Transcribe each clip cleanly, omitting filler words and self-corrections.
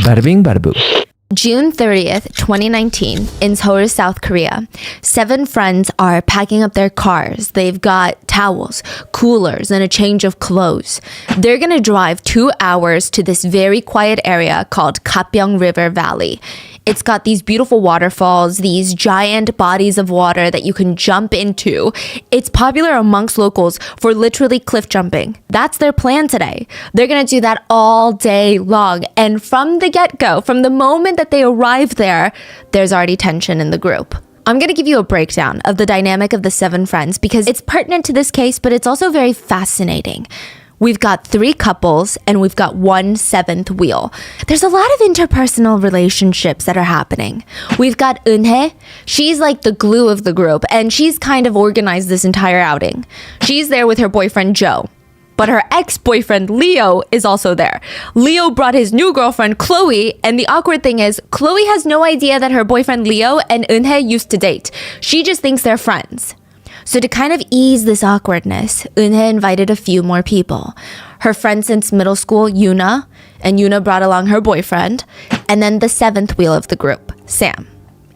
Bada bing, bada boo. June 30th, 2019, in Seoul, South Korea. 7 friends are packing up their cars. They've got towels, coolers, and a change of clothes. They're gonna drive 2 hours to this very quiet area called Kapyong River Valley. It's got these beautiful waterfalls, these giant bodies of water that you can jump into. It's popular amongst locals for literally cliff jumping. That's their plan today. They're gonna do that all day long. And from the get-go, from the moment that they arrive there, there's already tension in the group. I'm going to give you a breakdown of the dynamic of the 7 friends because it's pertinent to this case, but it's also very fascinating. We've got 3 couples and we've got 1 7th wheel. There's a lot of interpersonal relationships that are happening. We've got Eunhae. She's like the glue of the group and she's kind of organized this entire outing. She's there with her boyfriend Joe. But her ex-boyfriend Leo is also there. Leo brought his new girlfriend Chloe, and the awkward thing is Chloe has no idea that her boyfriend Leo and Eunhae used to date. She just thinks they're friends. So to kind of ease this awkwardness, Eunhae invited a few more people. Her friend since middle school, Yuna, and Yuna brought along her boyfriend, and then the 7th wheel of the group, Sam.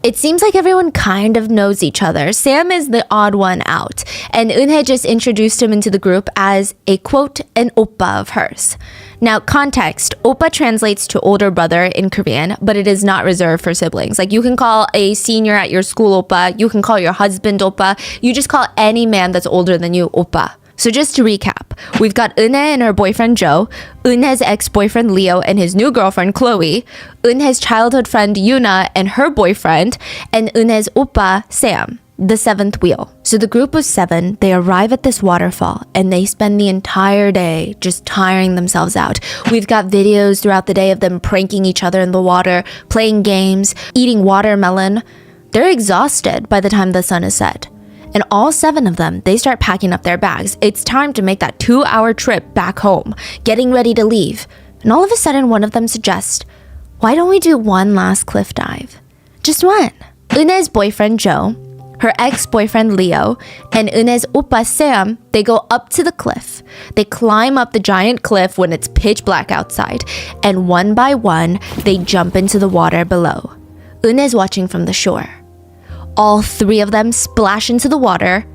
It seems like everyone kind of knows each other. Sam is the odd one out, and Eunhae just introduced him into the group as a, quote, an oppa of hers. Now, context, oppa translates to older brother in Korean, but it is not reserved for siblings. Like, you can call a senior at your school oppa, you can call your husband oppa, you just call any man that's older than you oppa. So just to recap, we've got Eunhae and her boyfriend Joe, Eunhae's ex-boyfriend Leo and his new girlfriend Chloe, Eunhae's childhood friend Yuna and her boyfriend, and Eunhae's oppa Sam, the 7th wheel. So the group of 7, they arrive at this waterfall and they spend the entire day just tiring themselves out. We've got videos throughout the day of them pranking each other in the water, playing games, eating watermelon. They're exhausted by the time the sun is set. And all 7 of them, they start packing up their bags. It's time to make that 2-hour trip back home, getting ready to leave. And all of a sudden, one of them suggests, why don't we do one last cliff dive? Just one. Eunhae's boyfriend, Joe, her ex-boyfriend, Leo, and Eunhae's oppa, Sam, they go up to the cliff. They climb up the giant cliff when it's pitch black outside. And one by one, they jump into the water below. Eunhae's watching from the shore. All 3 of them splash into the water,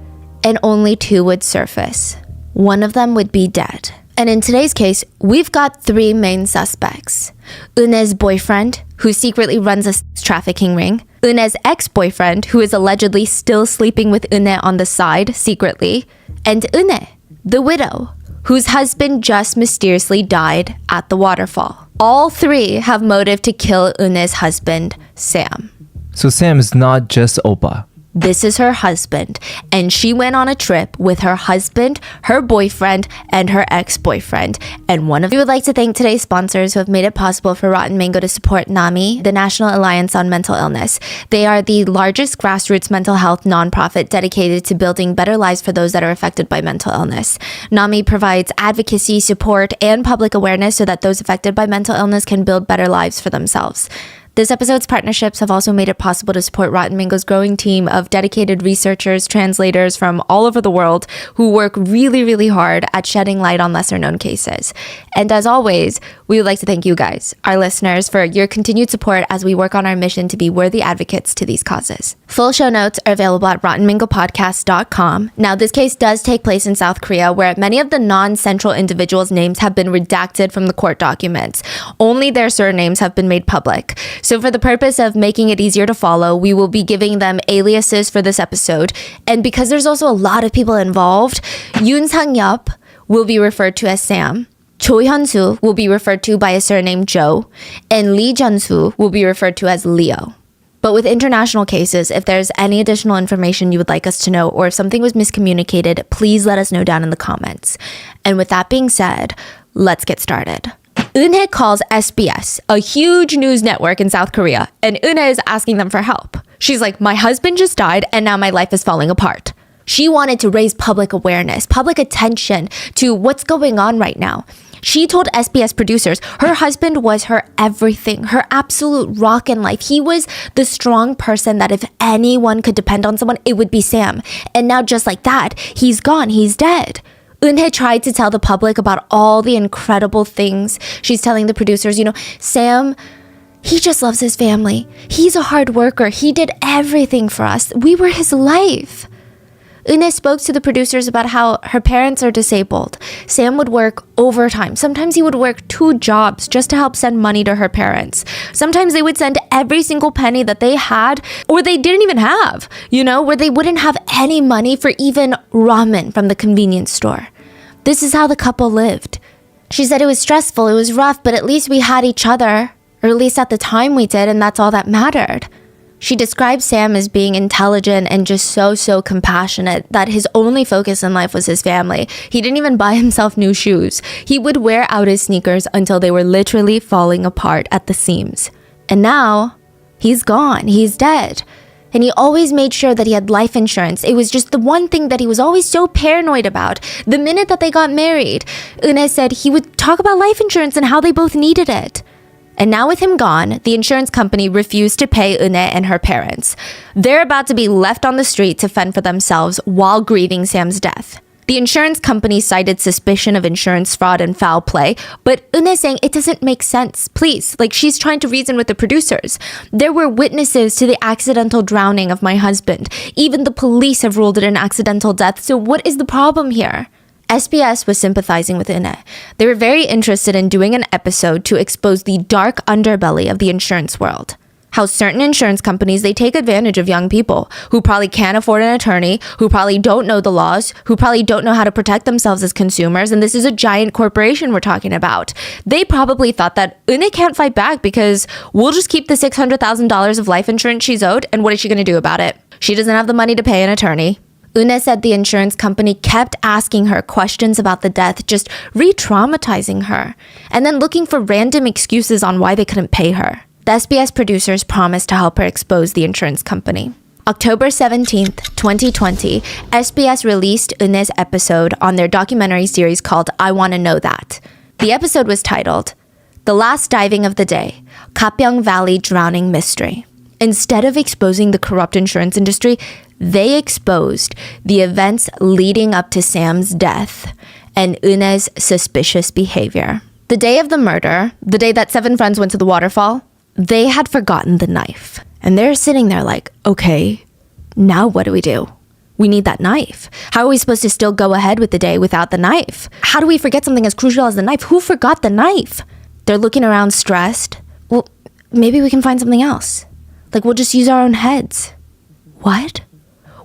and only 2 would surface. One of them would be dead. And in today's case, we've got 3 main suspects. Eunhae's boyfriend, who secretly runs a trafficking ring. Eunhae's ex-boyfriend, who is allegedly still sleeping with Eunhae on the side secretly. And Eunhae, the widow, whose husband just mysteriously died at the waterfall. All 3 have motive to kill Eunhae's husband, Sam. So Sam is not just oppa. This is her husband, and she went on a trip with her husband, her boyfriend, and her ex-boyfriend. And one of you would like to thank today's sponsors who have made it possible for Rotten Mango to support NAMI, the National Alliance on Mental Illness. They are the largest grassroots mental health nonprofit dedicated to building better lives for those that are affected by mental illness. NAMI provides advocacy, support, and public awareness so that those affected by mental illness can build better lives for themselves. This episode's partnerships have also made it possible to support Rotten Mango's growing team of dedicated researchers, translators from all over the world who work really, really hard at shedding light on lesser-known cases. And as always, we would like to thank you guys, our listeners, for your continued support as we work on our mission to be worthy advocates to these causes. Full show notes are available at rottenmangopodcast.com. Now, this case does take place in South Korea, where many of the non-central individuals' names have been redacted from the court documents. Only their surnames have been made public. So for the purpose of making it easier to follow, we will be giving them aliases for this episode. And because there's also a lot of people involved, Yoon Sang-yup will be referred to as Sam. Cho Hyun-soo will be referred to by a surname Joe. And Lee Jun-soo will be referred to as Leo. But with international cases, if there's any additional information you would like us to know or if something was miscommunicated, please let us know down in the comments. And with that being said, let's get started. Eunhae calls SBS, a huge news network in South Korea, and Eunhae is asking them for help. She's like, my husband just died and now my life is falling apart. She wanted to raise public awareness, public attention to what's going on right now. She told SBS producers her husband was her everything, her absolute rock in life. He was the strong person that if anyone could depend on someone, it would be Sam. And now just like that, he's gone, he's dead. Eunhae tried to tell the public about all the incredible things. She's telling the producers, Sam, he just loves his family. He's a hard worker. He did everything for us. We were his life. Eunhae spoke to the producers about how her parents are disabled. Sam would work overtime. Sometimes he would work 2 jobs just to help send money to her parents. Sometimes they would send every single penny that they had or they didn't even have, where they wouldn't have any money for even ramen from the convenience store. This is how the couple lived. She said it was stressful, it was rough, but at least we had each other, or at least at the time we did, and that's all that mattered. She described Sam as being intelligent and just so compassionate, that his only focus in life was his family. He didn't even buy himself new shoes. He would wear out his sneakers until they were literally falling apart at the seams. And now, he's gone. He's dead. And he always made sure that he had life insurance. It was just the one thing that he was always so paranoid about. The minute that they got married, Eunhae said he would talk about life insurance and how they both needed it. And now with him gone, the insurance company refused to pay Eunhae and her parents. They're about to be left on the street to fend for themselves while grieving Sam's death. The insurance company cited suspicion of insurance fraud and foul play, but Eunhae saying it doesn't make sense, please. She's trying to reason with the producers. There were witnesses to the accidental drowning of my husband. Even the police have ruled it an accidental death, so what is the problem here? SBS was sympathizing with Eunhae. They were very interested in doing an episode to expose the dark underbelly of the insurance world. How certain insurance companies, they take advantage of young people who probably can't afford an attorney, who probably don't know the laws, who probably don't know how to protect themselves as consumers, and this is a giant corporation we're talking about. They probably thought that Eunhae can't fight back because we'll just keep the $600,000 of life insurance she's owed, and what is she going to do about it? She doesn't have the money to pay an attorney. Eunhae said the insurance company kept asking her questions about the death, just re-traumatizing her, and then looking for random excuses on why they couldn't pay her. The SBS producers promised to help her expose the insurance company. October 17th, 2020, SBS released Eunhae's episode on their documentary series called I Wanna Know That. The episode was titled, The Last Diving of the Day, Kapyong Valley Drowning Mystery. Instead of exposing the corrupt insurance industry, they exposed the events leading up to Sam's death and Eunhae's suspicious behavior. The day of the murder, the day that 7 friends went to the waterfall, they had forgotten the knife. And they're sitting there like, okay, now what do we do? We need that knife. How are we supposed to still go ahead with the day without the knife? How do we forget something as crucial as the knife? Who forgot the knife? They're looking around stressed. Well, maybe we can find something else. We'll just use our own heads. What?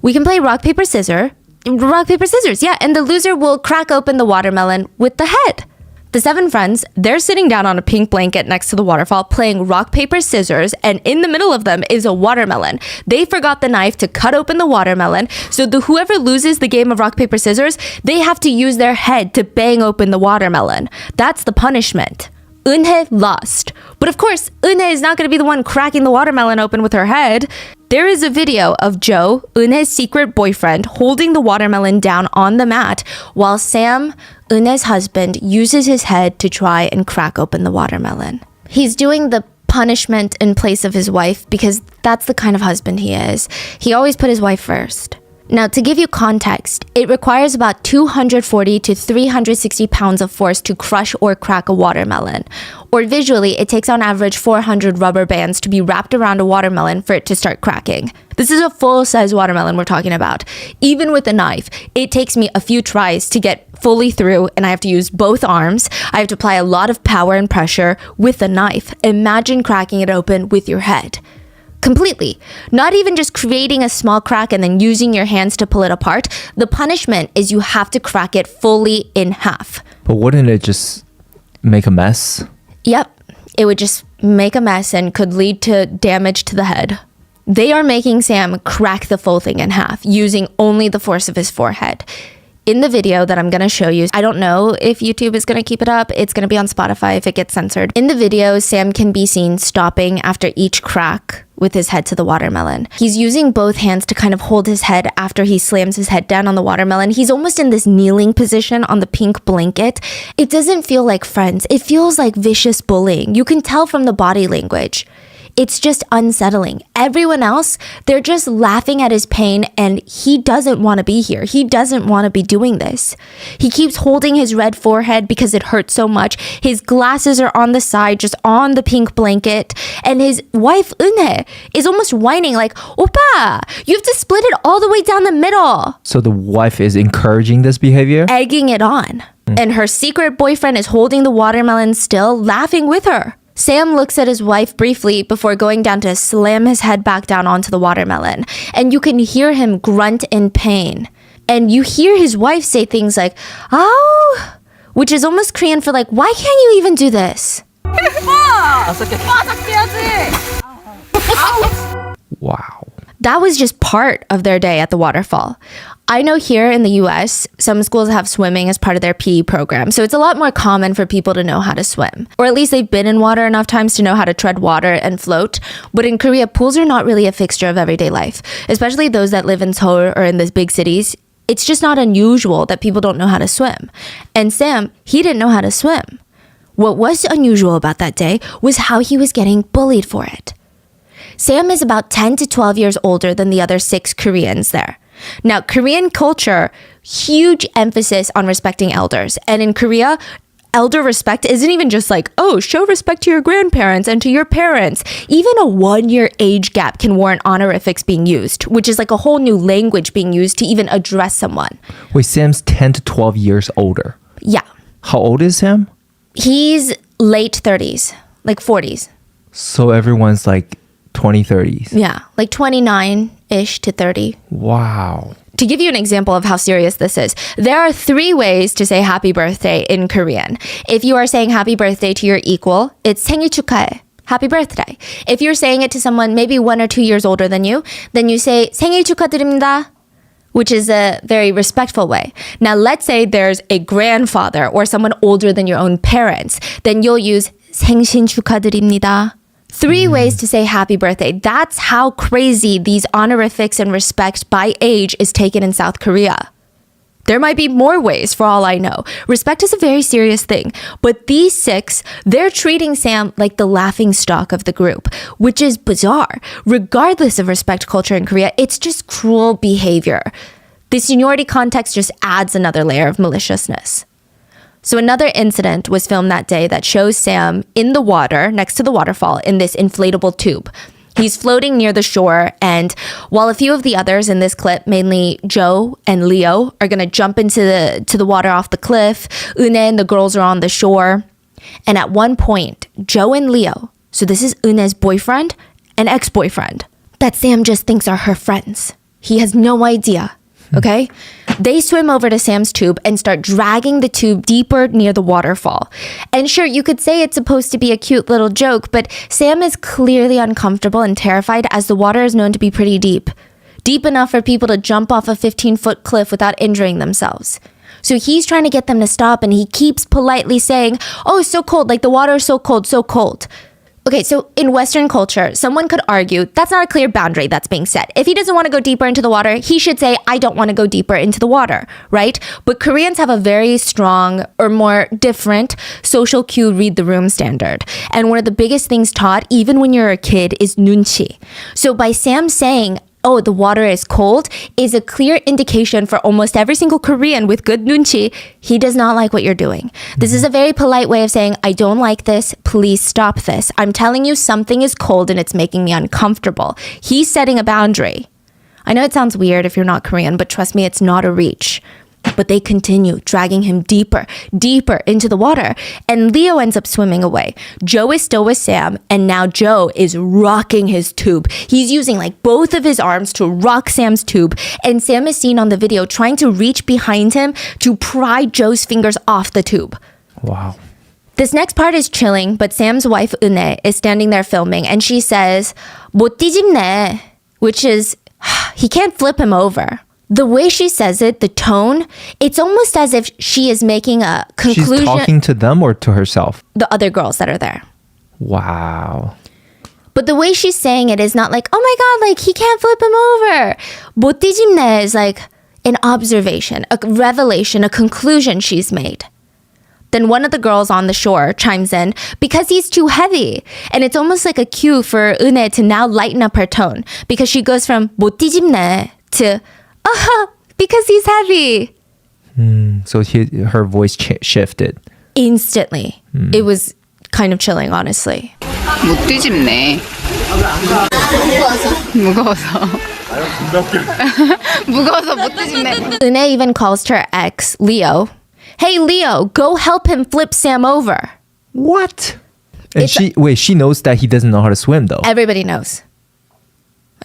We can play rock, paper, scissors. Rock, paper, scissors, yeah. And the loser will crack open the watermelon with the head. The 7 friends, they're sitting down on a pink blanket next to the waterfall playing rock, paper, scissors, and in the middle of them is a watermelon. They forgot the knife to cut open the watermelon, so whoever loses the game of rock, paper, scissors, they have to use their head to bang open the watermelon. That's the punishment. Eunhae lost. But of course, Eunhae is not going to be the one cracking the watermelon open with her head. There is a video of Joe, Eunhae's secret boyfriend, holding the watermelon down on the mat while Sam, Eunhae's husband, uses his head to try and crack open the watermelon. He's doing the punishment in place of his wife because that's the kind of husband he is. He always put his wife first. Now, to give you context, it requires about 240 to 360 pounds of force to crush or crack a watermelon. Or visually, it takes on average 400 rubber bands to be wrapped around a watermelon for it to start cracking. This is a full-size watermelon we're talking about. Even with a knife, it takes me a few tries to get fully through, and I have to use both arms. I have to apply a lot of power and pressure with a knife. Imagine cracking it open with your head. Completely. Not even just creating a small crack and then using your hands to pull it apart. The punishment is you have to crack it fully in half. But wouldn't it just make a mess? Yep. It would just make a mess and could lead to damage to the head. They are making Sam crack the full thing in half using only the force of his forehead. In the video that I'm going to show you, I don't know if YouTube is going to keep it up. It's going to be on Spotify if it gets censored. In the video, Sam can be seen stopping after each crack with his head to the watermelon. He's using both hands to kind of hold his head after he slams his head down on the watermelon. He's almost in this kneeling position on the pink blanket. It doesn't feel like friends. It feels like vicious bullying. You can tell from the body language. It's just unsettling. Everyone else, they're just laughing at his pain, and he doesn't want to be here. He doesn't want to be doing this. He keeps holding his red forehead because it hurts so much. His glasses are on the side, just on the pink blanket. And his wife, Eunhae, is almost whining like, Oppa, you have to split it all the way down the middle. So the wife is encouraging this behavior? Egging it on. And her secret boyfriend is holding the watermelon still, laughing with her. Sam looks at his wife briefly before going down to slam his head back down onto the watermelon. And you can hear him grunt in pain. And you hear his wife say things like, oh, which is almost Korean for like, why can't you even do this? Wow. That was just part of their day at the waterfall. I know here in the US, some schools have swimming as part of their PE program, so it's a lot more common for people to know how to swim. Or at least they've been in water enough times to know how to tread water and float. But in Korea, pools are not really a fixture of everyday life, especially those that live in Seoul or in the big cities. It's just not unusual that people don't know how to swim. And Sam, he didn't know how to swim. What was unusual about that day was how he was getting bullied for it. Sam is about 10 to 12 years older than the other 6 Koreans there. Now, Korean culture, huge emphasis on respecting elders. And in Korea, elder respect isn't even just like, oh, show respect to your grandparents and to your parents. Even a 1-year age gap can warrant honorifics being used, which is like a whole new language being used to even address someone. Wait, Sam's 10 to 12 years older. Yeah. How old is Sam? He's late 30s, like 40s. So everyone's like 20, 30s. Yeah, like 29-ish to 30. Wow. To give you an example of how serious this is, there are 3 ways to say happy birthday in Korean. If you are saying happy birthday to your equal, it's 생일 축하해, happy birthday. If you're saying it to someone maybe 1 or 2 years older than you, then you say 생일 축하드립니다, which is a very respectful way. Now, let's say there's a grandfather or someone older than your own parents, then you'll use 생신 축하드립니다. 3 ways to say happy birthday. That's how crazy these honorifics and respect by age is taken in South Korea. There might be more ways for all I know. Respect is a very serious thing. But these 6, they're treating Sam like the laughing stock of the group, which is bizarre. Regardless of respect culture in Korea, it's just cruel behavior. The seniority context just adds another layer of maliciousness. So another incident was filmed that day that shows Sam in the water next to the waterfall in this inflatable tube. He's floating near the shore, and while a few of the others in this clip, mainly Joe and Leo, are going to jump into the water off the cliff, Eunhae and the girls are on the shore. And at one point, Joe and Leo, so this is Eunhae's boyfriend and ex-boyfriend, that Sam just thinks are her friends. He has no idea. Okay? They swim over to Sam's tube and start dragging the tube deeper near the waterfall. And sure, you could say it's supposed to be a cute little joke, but Sam is clearly uncomfortable and terrified as the water is known to be pretty deep. Deep enough for people to jump off a 15-foot cliff without injuring themselves. So he's trying to get them to stop, and he keeps politely saying, oh, it's so cold, like the water is so cold, so cold. Okay, so in Western culture, someone could argue that's not a clear boundary that's being set. If he doesn't want to go deeper into the water, he should say, I don't want to go deeper into the water, right? But Koreans have a very strong or more different social cue read the room standard. And one of the biggest things taught, even when you're a kid, is nunchi. So by Sam saying, oh, the water is cold, is a clear indication for almost every single Korean with good nunchi, he does not like what you're doing. This is a very polite way of saying, I don't like this, please stop this. I'm telling you something is cold and it's making me uncomfortable. He's setting a boundary. I know it sounds weird if you're not Korean, but trust me, it's not a reach. But they continue, dragging him deeper, deeper into the water. And Leo ends up swimming away. Joe is still with Sam, and now Joe is rocking his tube. He's using like both of his arms to rock Sam's tube. And Sam is seen on the video trying to reach behind him to pry Joe's fingers off the tube. Wow. This next part is chilling, but Sam's wife, Eunhae, is standing there filming, and she says, 못 뒤집네, which is, he can't flip him over. The way she says it, the tone, it's almost as if she is making a conclusion. She's talking to them or to herself? The other girls that are there. Wow. But the way she's saying it is not like, oh my God, like he can't flip him over. 못 뒤집네 is like an observation, a revelation, a conclusion she's made. Then one of the girls on the shore chimes in, because he's too heavy. And it's almost like a cue for 은혜 to now lighten up her tone because she goes from 못 뒤집네 to because he's heavy. So her voice shifted. Instantly. It was kind of chilling, honestly. 못 뒤집네. 무거워서. 무거워서 못 뒤집네. Une even calls to her ex, Leo. Hey, Leo, go help him flip Sam over. What? And It's- she knows that he doesn't know how to swim though. Everybody knows.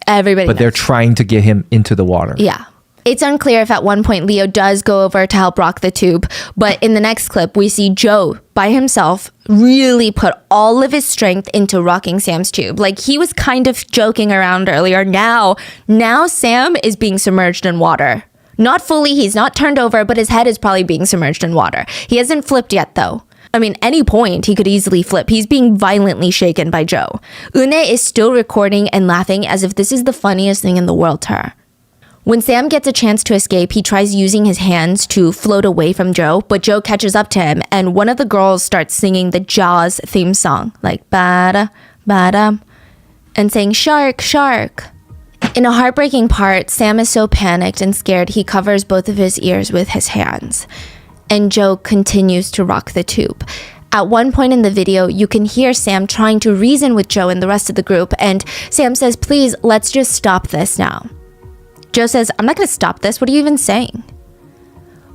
Everybody But knows. they're trying to get him into the water. Yeah. It's unclear if at one point Leo does go over to help rock the tube, but in the next clip, we see Joe by himself really put all of his strength into rocking Sam's tube. Like he was kind of joking around earlier. Now Sam is being submerged in water. Not fully, he's not turned over, but his head is probably being submerged in water. He hasn't flipped yet though. I mean, any point he could easily flip. He's being violently shaken by Joe. Une is still recording and laughing as if this is the funniest thing in the world to her. When Sam gets a chance to escape, he tries using his hands to float away from Joe, but Joe catches up to him, and one of the girls starts singing the Jaws theme song, like bada, bada, and saying shark, shark. In a heartbreaking part, Sam is so panicked and scared he covers both of his ears with his hands. And Joe continues to rock the tube. At one point in the video, you can hear Sam trying to reason with Joe and the rest of the group, and Sam says, please, let's just stop this now. Joe says, I'm not going to stop this. What are you even saying?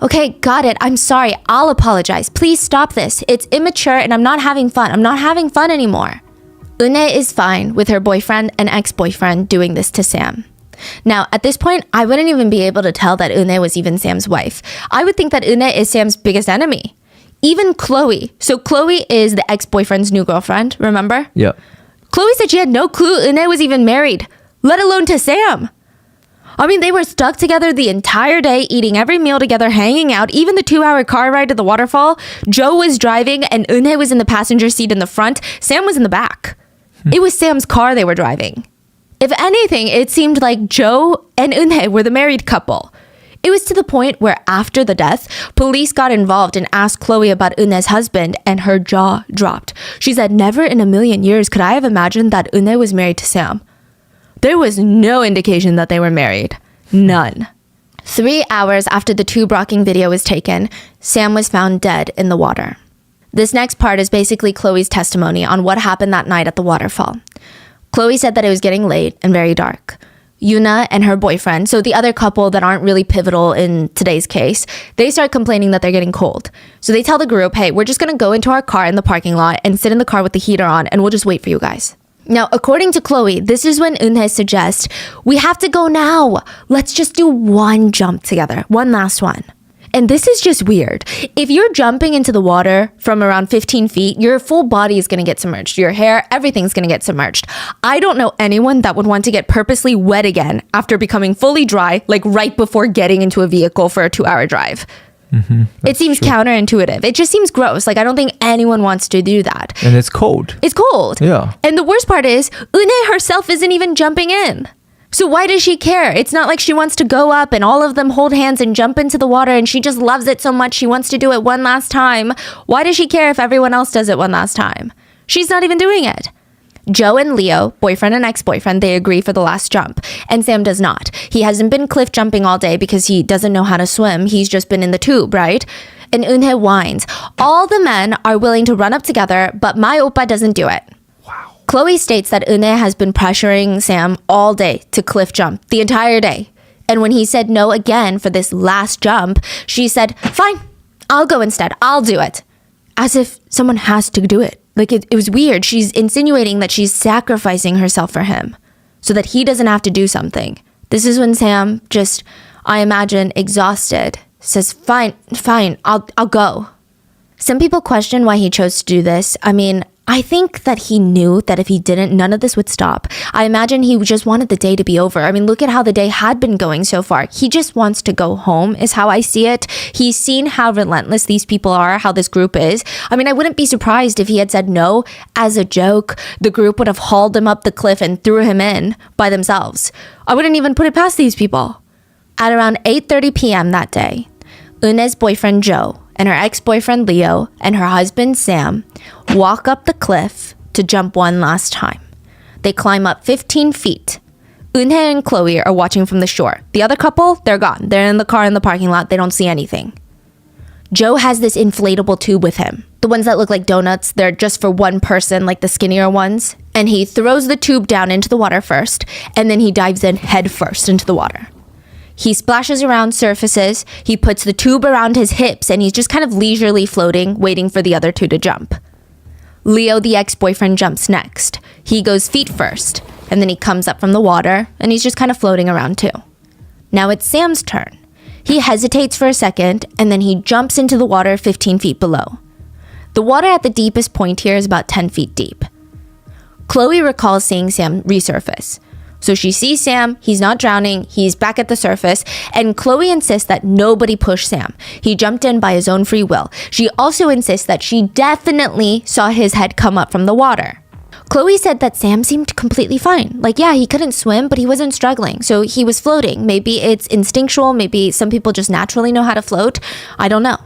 Okay, got it. I'm sorry. I'll apologize. Please stop this. It's immature and I'm not having fun. I'm not having fun anymore. Une is fine with her boyfriend and ex-boyfriend doing this to Sam. Now, at this point, I wouldn't even be able to tell that Une was even Sam's wife. I would think that Une is Sam's biggest enemy. Even Chloe. So Chloe is the ex-boyfriend's new girlfriend, remember? Yeah. Chloe said she had no clue Une was even married, let alone to Sam. I mean, they were stuck together the entire day, eating every meal together, hanging out, even the 2-hour car ride to the waterfall. Joe was driving and Une was in the passenger seat in the front. Sam was in the back. It was Sam's car they were driving. If anything, it seemed like Joe and Une were the married couple. It was to the point where after the death, police got involved and asked Chloe about Une's husband, and her jaw dropped. She said, never in a million years could I have imagined that Une was married to Sam. There was no indication that they were married. None. 3 hours after the tube rocking video was taken, Sam was found dead in the water. This next part is basically Chloe's testimony on what happened that night at the waterfall. Chloe said that it was getting late and very dark. Yuna and her boyfriend, so the other couple that aren't really pivotal in today's case, they start complaining that they're getting cold. So they tell the group, hey, we're just going to go into our car in the parking lot and sit in the car with the heater on and we'll just wait for you guys. Now, according to Chloe, this is when Une suggests, we have to go now. Let's just do one jump together. One last one. And this is just weird. If you're jumping into the water from around 15 feet, your full body is going to get submerged. Your hair, everything's going to get submerged. I don't know anyone that would want to get purposely wet again after becoming fully dry, like right before getting into a vehicle for a 2-hour drive. It seems counterintuitive. It just seems gross. Like, I don't think anyone wants to do that. And it's cold. It's cold. Yeah. And the worst part is, Une herself isn't even jumping in. So why does she care? It's not like she wants to go up and all of them hold hands and jump into the water and she just loves it so much she wants to do it one last time. Why does she care if everyone else does it one last time? She's not even doing it. Joe and Leo, boyfriend and ex-boyfriend, they agree for the last jump. And Sam does not. He hasn't been cliff jumping all day because he doesn't know how to swim. He's just been in the tube, right? And Une whines. All the men are willing to run up together, but my oppa doesn't do it. Chloe states that Une has been pressuring Sam all day to cliff jump, the entire day. And when he said no again for this last jump, she said, fine, I'll go instead. I'll do it. As if someone has to do it. Like, it was weird. She's insinuating that she's sacrificing herself for him so that he doesn't have to do something. This is when Sam just, I imagine, exhausted, says, fine, I'll go. Some people question why he chose to do this. I mean, I think that he knew that if he didn't, none of this would stop. I imagine he just wanted the day to be over. I mean, look at how the day had been going so far. He just wants to go home is how I see it. He's seen how relentless these people are, how this group is. I mean, I wouldn't be surprised if he had said no as a joke. The group would have hauled him up the cliff and threw him in by themselves. I wouldn't even put it past these people. At around 8:30 p.m. that day, Une's boyfriend Joe and her ex-boyfriend Leo and her husband Sam walk up the cliff to jump one last time. They climb up 15 feet. Eunhae and Chloe are watching from the shore. The other couple, they're gone. They're in the car in the parking lot. They don't see anything. Joe has this inflatable tube with him. The ones that look like donuts, they're just for one person, like the skinnier ones. And he throws the tube down into the water first, and then he dives in head first into the water. He splashes around surfaces, he puts the tube around his hips, and he's just kind of leisurely floating, waiting for the other two to jump. Leo, the ex-boyfriend, jumps next. He goes feet first, and then he comes up from the water, and he's just kind of floating around too. Now it's Sam's turn. He hesitates for a second, and then he jumps into the water 15 feet below. The water at the deepest point here is about 10 feet deep. Chloe recalls seeing Sam resurface. So she sees Sam, he's not drowning, he's back at the surface, and Chloe insists that nobody push Sam. He jumped in by his own free will. She also insists that she definitely saw his head come up from the water. Chloe said that Sam seemed completely fine. Like, yeah, he couldn't swim, but he wasn't struggling. So he was floating. Maybe it's instinctual. Maybe some people just naturally know how to float. I don't know.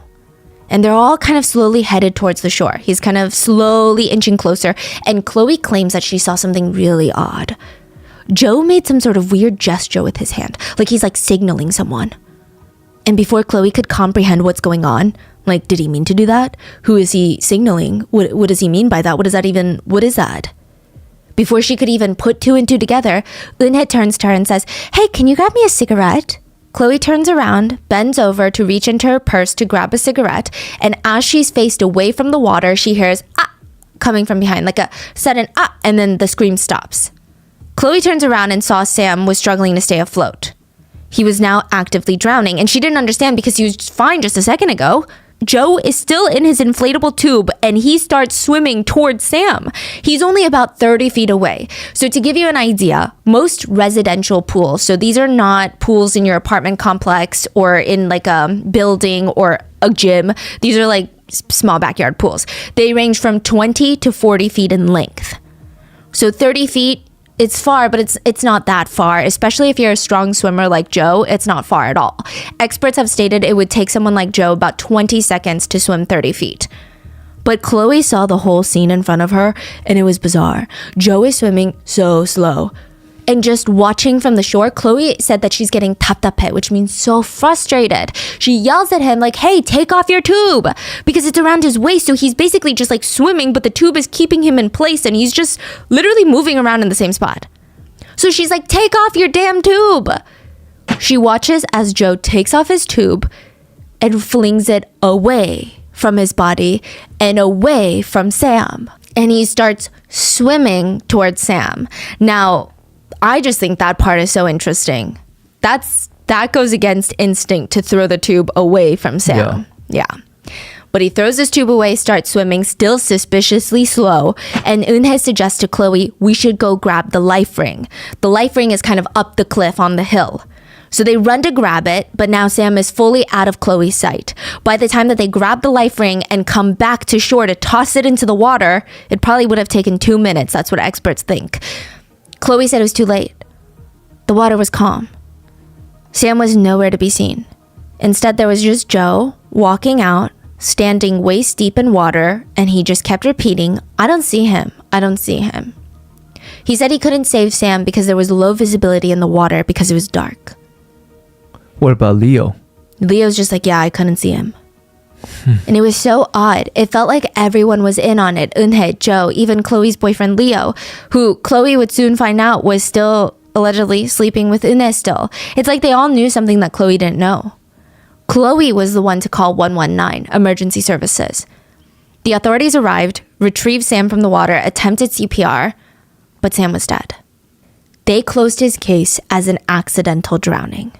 And they're all kind of slowly headed towards the shore. He's kind of slowly inching closer. And Chloe claims that she saw something really odd. Joe made some sort of weird gesture with his hand, like he's like signaling someone. And before Chloe could comprehend what's going on, like, did he mean to do that? Who is he signaling? What does he mean by that? What is that? Before she could even put two and two together, Eunhae turns to her and says, "Hey, can you grab me a cigarette?" Chloe turns around, bends over to reach into her purse to grab a cigarette, and as she's faced away from the water, she hears, "Ah!" coming from behind, like a sudden, "Ah!" and then the scream stops. Chloe turns around and saw Sam was struggling to stay afloat. He was now actively drowning, and she didn't understand because he was fine just a second ago. Joe is still in his inflatable tube, and he starts swimming towards Sam. He's only about 30 feet away. So to give you an idea, most residential pools, so these are not pools in your apartment complex or in like a building or a gym. These are like small backyard pools. They range from 20 to 40 feet in length. So 30 feet, it's far, but it's not that far, especially if you're a strong swimmer like Joe. It's not far at all. Experts have stated it would take someone like Joe about 20 seconds to swim 30 feet. But Chloe saw the whole scene in front of her, and it was bizarre. Joe is swimming so slow. And just watching from the shore, Chloe said that she's getting 답답해, which means so frustrated. She yells at him like, "Hey, take off your tube," because it's around his waist. So he's basically just like swimming, but the tube is keeping him in place and he's just literally moving around in the same spot. So she's like, "Take off your damn tube." She watches as Joe takes off his tube and flings it away from his body and away from Sam. And he starts swimming towards Sam. Now, I just think that part is so interesting. That goes against instinct to throw the tube away from Sam. Yeah. But he throws his tube away, starts swimming, still suspiciously slow. And Eunhae suggests to Chloe, we should go grab the life ring. The life ring is kind of up the cliff on the hill. So they run to grab it, but now Sam is fully out of Chloe's sight. By the time that they grab the life ring and come back to shore to toss it into the water, it probably would have taken 2 minutes. That's what experts think. Chloe said it was too late. The water was calm. Sam was nowhere to be seen. Instead, there was just Joe walking out, standing waist deep in water, and he just kept repeating, "I don't see him. I don't see him." He said he couldn't save Sam because there was low visibility in the water because it was dark. What about Leo? Leo's just like, "Yeah, I couldn't see him." And it was so odd. It felt like everyone was in on it. Eunhae, Joe, even Chloe's boyfriend Leo, who Chloe would soon find out was still allegedly sleeping with Eunhae still. It's like they all knew something that Chloe didn't know. Chloe was the one to call 119, emergency services. The authorities arrived, retrieved Sam from the water, attempted CPR, but Sam was dead. They closed his case as an accidental drowning.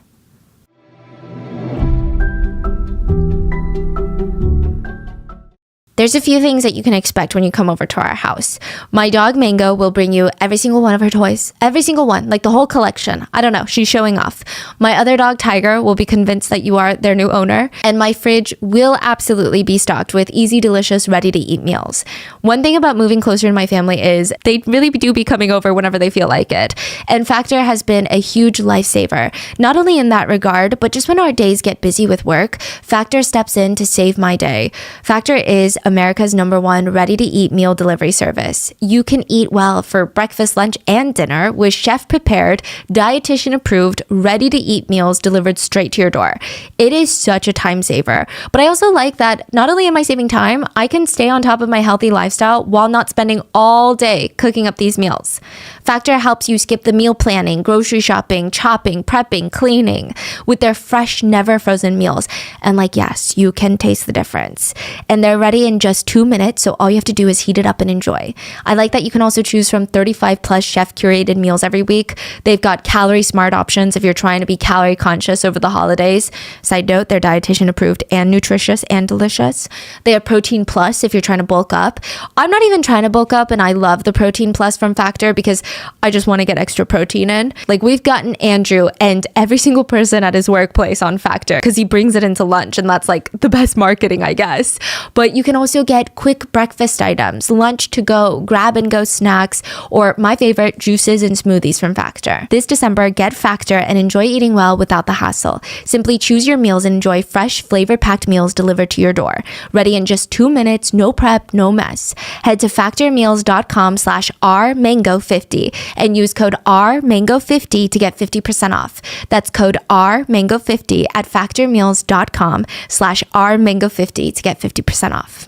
There's a few things that you can expect when you come over to our house. My dog Mango will bring you every single one of her toys. Every single one, like the whole collection. I don't know, she's showing off. My other dog Tiger will be convinced that you are their new owner. And my fridge will absolutely be stocked with easy, delicious, ready-to-eat meals. One thing about moving closer to my family is they really do be coming over whenever they feel like it. And Factor has been a huge lifesaver. Not only in that regard, but just when our days get busy with work, Factor steps in to save my day. Factor is America's #1 ready-to-eat meal delivery service. You can eat well for breakfast, lunch, and dinner with chef-prepared, dietitian-approved, ready-to-eat meals delivered straight to your door. It is such a time saver. But I also like that not only am I saving time, I can stay on top of my healthy lifestyle while not spending all day cooking up these meals. Factor helps you skip the meal planning, grocery shopping, chopping, prepping, cleaning with their fresh, never frozen meals. And yes, you can taste the difference. And they're ready in just 2 minutes, so all you have to do is heat it up and enjoy. I like that you can also choose from 35 plus chef curated meals every week. They've got calorie smart options if you're trying to be calorie conscious over the holidays. Side note, they're dietitian approved and nutritious and delicious. They have protein plus if you're trying to bulk up. I'm not even trying to bulk up, and I love the protein plus from Factor because I just want to get extra protein in. We've gotten Andrew and every single person at his workplace on Factor because he brings it into lunch, and that's the best marketing, I guess. But you can also get quick breakfast items, lunch to go, grab and go snacks, or my favorite, juices and smoothies from Factor. This December, get Factor and enjoy eating well without the hassle. Simply choose your meals and enjoy fresh, flavor-packed meals delivered to your door. Ready in just 2 minutes, no prep, no mess. Head to factormeals.com/rmango50 and use code RMango50 to get 50% off. That's code RMango50 at factormeals.com/rmango50 to get 50% off.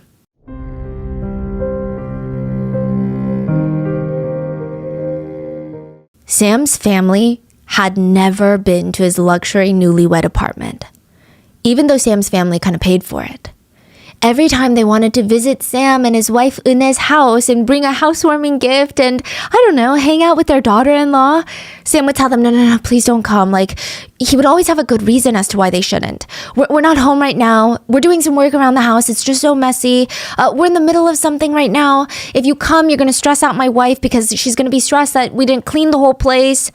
Sam's family had never been to his luxury newlywed apartment, even though Sam's family kind of paid for it. Every time they wanted to visit Sam and his wife Unhe's house and bring a housewarming gift and, I don't know, hang out with their daughter-in-law, Sam would tell them, no, please don't come. He would always have a good reason as to why they shouldn't. We're not home right now. We're doing some work around the house. It's just so messy. We're in the middle of something right now. If you come, you're going to stress out my wife because she's going to be stressed that we didn't clean the whole place.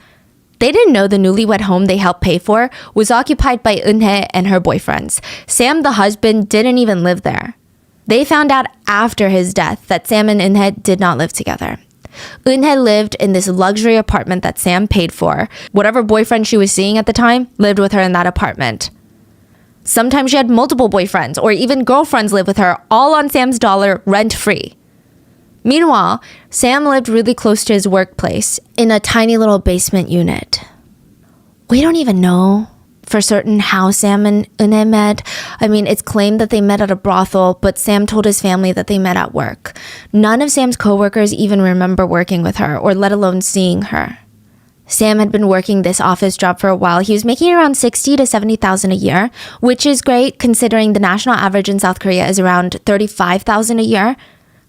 They didn't know the newlywed home they helped pay for was occupied by Unhe and her boyfriends. Sam, the husband, didn't even live there. They found out after his death that Sam and Unhe did not live together. Unhe lived in this luxury apartment that Sam paid for. Whatever boyfriend she was seeing at the time lived with her in that apartment. Sometimes she had multiple boyfriends or even girlfriends live with her, all on Sam's dollar, rent-free. Meanwhile, Sam lived really close to his workplace in a tiny little basement unit. We don't even know for certain how Sam and Unhe met. It's claimed that they met at a brothel, but Sam told his family that they met at work. None of Sam's coworkers even remember working with her, or let alone seeing her. Sam had been working this office job for a while. He was making around $60,000 to $70,000 a year, which is great considering the national average in South Korea is around $35,000 a year.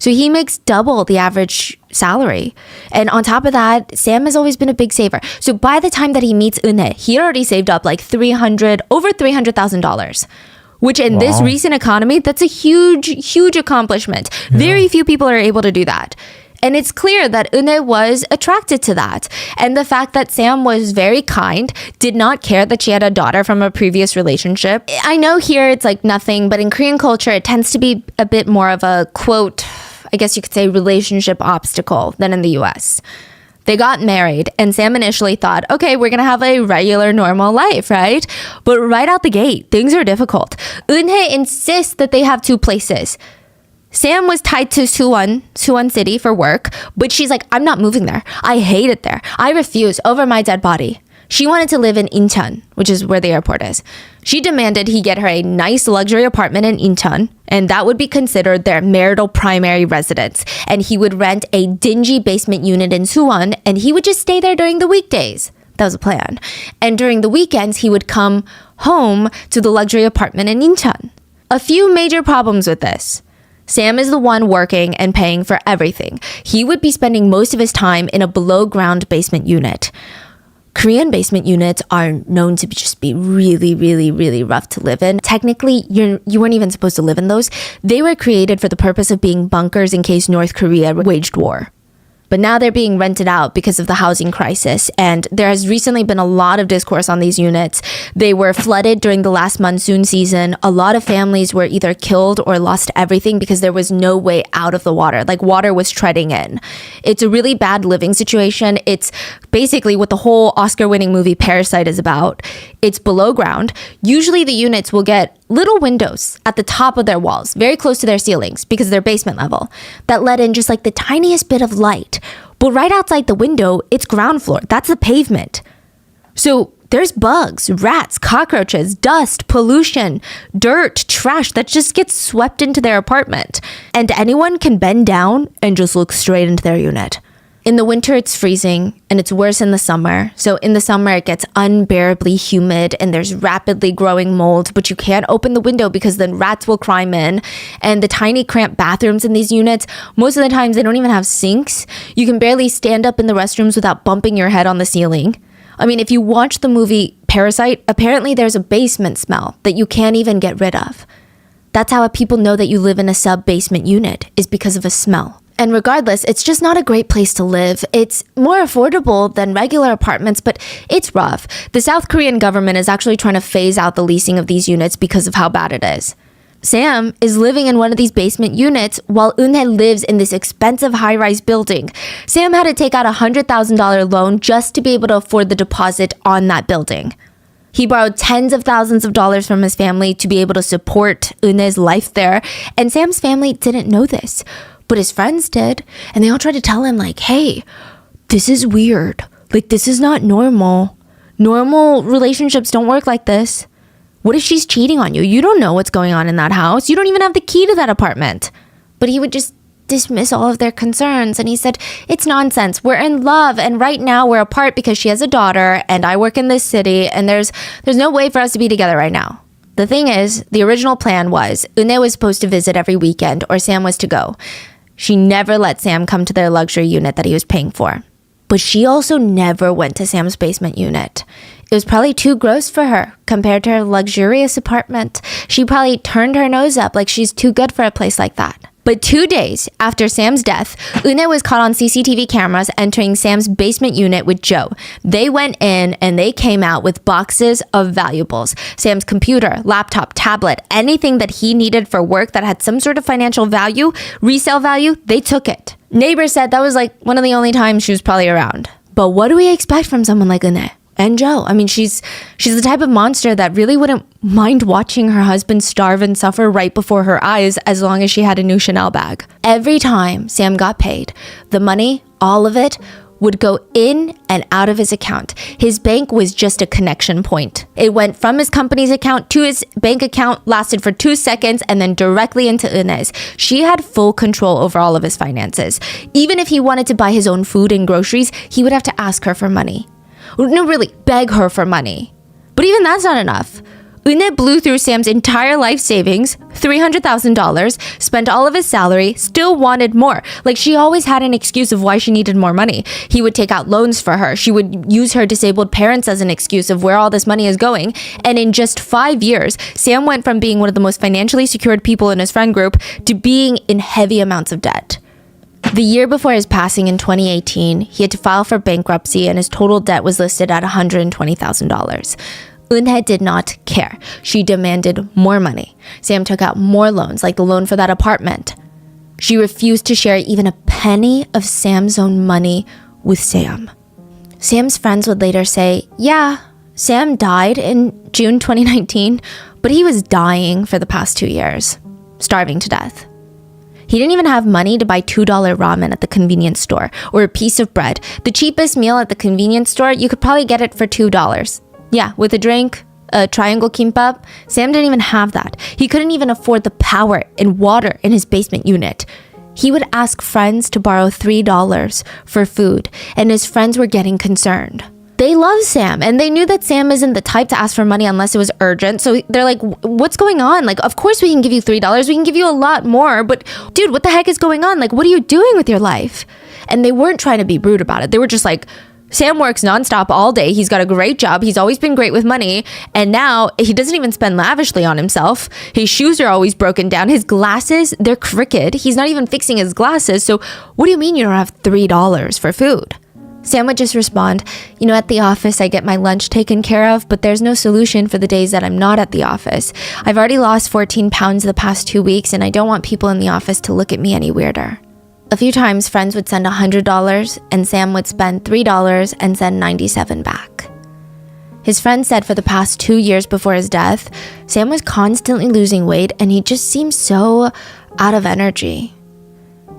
So he makes double the average salary. And on top of that, Sam has always been a big saver. So by the time that he meets Unhe, he already saved up over $300,000. Which in this recent economy, that's a huge accomplishment. Yeah. Very few people are able to do that. And it's clear that Unhe was attracted to that. And the fact that Sam was very kind, did not care that she had a daughter from a previous relationship. I know here it's nothing, but in Korean culture, it tends to be a bit more of a, quote, I guess you could say relationship obstacle than in the US. They got married and Sam initially thought, okay, we're going to have a regular, normal life, right? But right out the gate, things are difficult. Unhe insists that they have 2 places. Sam was tied to Suwon City for work, but she's like, I'm not moving there. I hate it there. I refuse over my dead body. She wanted to live in Incheon, which is where the airport is. She demanded he get her a nice luxury apartment in Incheon, and that would be considered their marital primary residence. And he would rent a dingy basement unit in Suwon, and he would just stay there during the weekdays. That was a plan. And during the weekends, he would come home to the luxury apartment in Incheon. A few major problems with this. Sam is the one working and paying for everything. He would be spending most of his time in a below-ground basement unit. Korean basement units are known to just be really, really, really rough to live in. Technically, you weren't even supposed to live in those. They were created for the purpose of being bunkers in case North Korea waged war. But now they're being rented out because of the housing crisis. And there has recently been a lot of discourse on these units. They were flooded during the last monsoon season. A lot of families were either killed or lost everything because there was no way out of the water. Like water was treading in. It's a really bad living situation. It's basically what the whole Oscar-winning movie Parasite is about. It's below ground. Usually the units will get little windows at the top of their walls, very close to their ceilings because they're basement level, that let in just like the tiniest bit of light. But right outside the window, it's ground floor. That's the pavement. So there's bugs, rats, cockroaches, dust, pollution, dirt, trash that just gets swept into their apartment. And anyone can bend down and just look straight into their unit. In the winter, it's freezing, and it's worse in the summer. So in the summer, it gets unbearably humid, and there's rapidly growing mold, but you can't open the window because then rats will climb in. And the tiny cramped bathrooms in these units, most of the times they don't even have sinks. You can barely stand up in the restrooms without bumping your head on the ceiling. I mean, if you watch the movie Parasite, apparently there's a basement smell that you can't even get rid of. That's how people know that you live in a sub-basement unit, is because of a smell. And regardless, it's just not a great place to live. It's more affordable than regular apartments, but it's rough. The South Korean government is actually trying to phase out the leasing of these units because of how bad it is. Sam is living in one of these basement units while Eunhae lives in this expensive high-rise building. Sam had to take out a $100,000 loan just to be able to afford the deposit on that building. He borrowed tens of thousands of dollars from his family to be able to support Eunhae's life there. And Sam's family didn't know this, but his friends did. And they all tried to tell him, like, hey, this is weird. Like, this is not normal. Normal relationships don't work like this. What if she's cheating on you? You don't know what's going on in that house. You don't even have the key to that apartment. But he would just dismiss all of their concerns. And he said, it's nonsense. We're in love. And right now we're apart because she has a daughter and I work in this city. And there's no way for us to be together right now. The thing is, the original plan was Eunhae was supposed to visit every weekend or Sam was to go. She never let Sam come to their luxury unit that he was paying for. But she also never went to Sam's basement unit. It was probably too gross for her compared to her luxurious apartment. She probably turned her nose up like she's too good for a place like that. But 2 days after Sam's death, Eunhae was caught on CCTV cameras entering Sam's basement unit with Joe. They went in and they came out with boxes of valuables. Sam's computer, laptop, tablet, anything that he needed for work that had some sort of financial value, resale value, they took it. Neighbors said that was like one of the only times she was probably around. But what do we expect from someone like Eunhae? And Joe. I mean, she's the type of monster that really wouldn't mind watching her husband starve and suffer right before her eyes as long as she had a new Chanel bag. Every time Sam got paid, the money, all of it, would go in and out of his account. His bank was just a connection point. It went from his company's account to his bank account, lasted for 2 seconds, and then directly into Eunhae's. She had full control over all of his finances. Even if he wanted to buy his own food and groceries, he would have to ask her for money. No, really, beg her for money. But even that's not enough. Eunhae blew through Sam's entire life savings, $300,000, spent all of his salary, still wanted more. Like, she always had an excuse of why she needed more money. He would take out loans for her. She would use her disabled parents as an excuse of where all this money is going. And in just 5 years, Sam went from being one of the most financially secured people in his friend group to being in heavy amounts of debt. The year before his passing in 2018, he had to file for bankruptcy and his total debt was listed at $120,000. Eunhae did not care. She demanded more money. Sam took out more loans, like the loan for that apartment. She refused to share even a penny of Sam's own money with Sam. Sam's friends would later say, yeah, Sam died in June 2019, but he was dying for the past 2 years, starving to death. He didn't even have money to buy $2 ramen at the convenience store or a piece of bread. The cheapest meal at the convenience store, you could probably get it for $2. Yeah, with a drink, a triangle kimbap. Sam didn't even have that. He couldn't even afford the power and water in his basement unit. He would ask friends to borrow $3 for food, and his friends were getting concerned. They love Sam, and they knew that Sam isn't the type to ask for money unless it was urgent. So they're like, what's going on? Like, of course we can give you $3. We can give you a lot more. But dude, what the heck is going on? Like, what are you doing with your life? And they weren't trying to be rude about it. They were just like, Sam works nonstop all day. He's got a great job. He's always been great with money. And now he doesn't even spend lavishly on himself. His shoes are always broken down. His glasses, they're crooked. He's not even fixing his glasses. So what do you mean you don't have $3 for food? Sam would just respond, at the office I get my lunch taken care of, but there's no solution for the days that I'm not at the office. I've already lost 14 pounds the past 2 weeks, and I don't want people in the office to look at me any weirder. A few times, friends would send $100, and Sam would spend $3 and send 97 back. His friend said for the past 2 years before his death, Sam was constantly losing weight, and he just seemed so out of energy.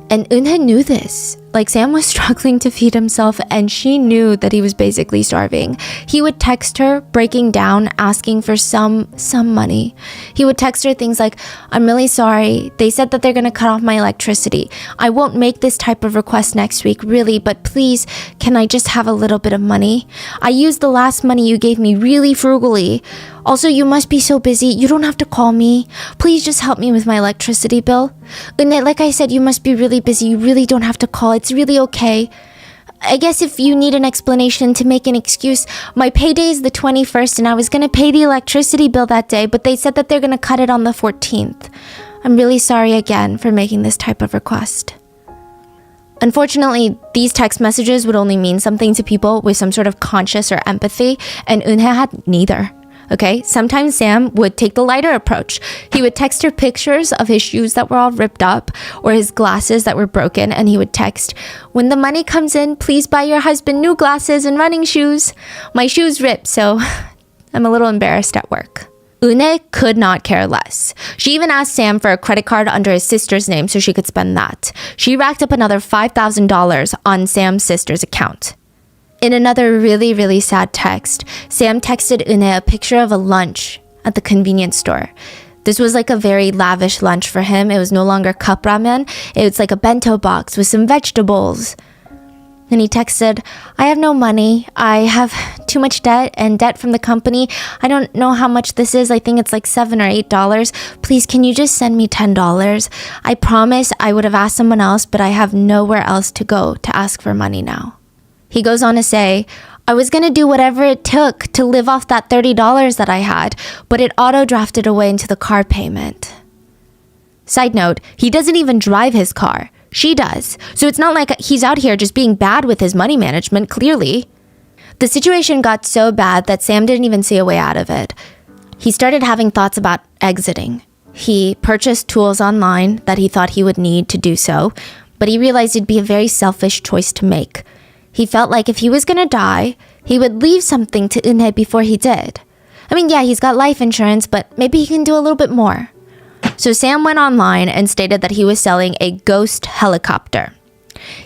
And Eunhae knew this. Sam was struggling to feed himself and she knew that he was basically starving. He would text her, breaking down, asking for some money. He would text her things like, I'm really sorry. They said that they're going to cut off my electricity. I won't make this type of request next week, really, but please, can I just have a little bit of money? I used the last money you gave me really frugally. Also, you must be so busy. You don't have to call me. Please just help me with my electricity bill. Eunhae, like I said, you must be really busy. You really don't have to call. It's really okay. I guess if you need an explanation to make an excuse, my payday is the 21st and I was going to pay the electricity bill that day, but they said that they're going to cut it on the 14th. I'm really sorry again for making this type of request. Unfortunately, these text messages would only mean something to people with some sort of conscience or empathy, and Eunhae had neither. Okay, sometimes Sam would take the lighter approach. He would text her pictures of his shoes that were all ripped up or his glasses that were broken, and he would text, when the money comes in, please buy your husband new glasses and running shoes. My shoes ripped, so I'm a little embarrassed at work. Eunhae could not care less. She even asked Sam for a credit card under his sister's name so she could spend that. She racked up another $5,000 on Sam's sister's account. In another really, really sad text, Sam texted Eunhae a picture of a lunch at the convenience store. This was like a very lavish lunch for him. It was no longer cup ramen. It was like a bento box with some vegetables. And he texted, I have no money. I have too much debt and debt from the company. I don't know how much this is. I think it's like $7 or $8. Please, can you just send me $10? I promise I would have asked someone else, but I have nowhere else to go to ask for money now. He goes on to say, I was going to do whatever it took to live off that $30 that I had, but it auto-drafted away into the car payment. Side note, he doesn't even drive his car. She does. So it's not like he's out here just being bad with his money management, clearly. The situation got so bad that Sam didn't even see a way out of it. He started having thoughts about exiting. He purchased tools online that he thought he would need to do so, but he realized it'd be a very selfish choice to make. He felt like if he was going to die, he would leave something to Eunhae before he did. I mean, yeah, he's got life insurance, but maybe he can do a little bit more. So Sam went online and stated that he was selling a ghost helicopter.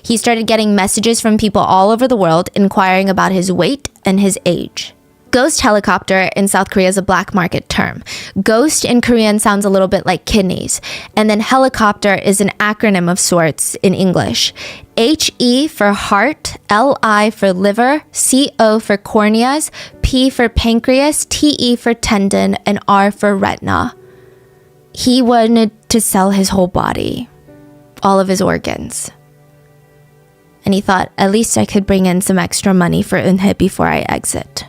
He started getting messages from people all over the world inquiring about his weight and his age. Ghost helicopter in South Korea is a black market term. Ghost in Korean sounds a little bit like kidneys. And then helicopter is an acronym of sorts in English. HE for heart, LI for liver, CO for corneas, P for pancreas, TE for tendon, and R for retina. He wanted to sell his whole body, all of his organs. And he thought, at least I could bring in some extra money for Eunhae before I exit.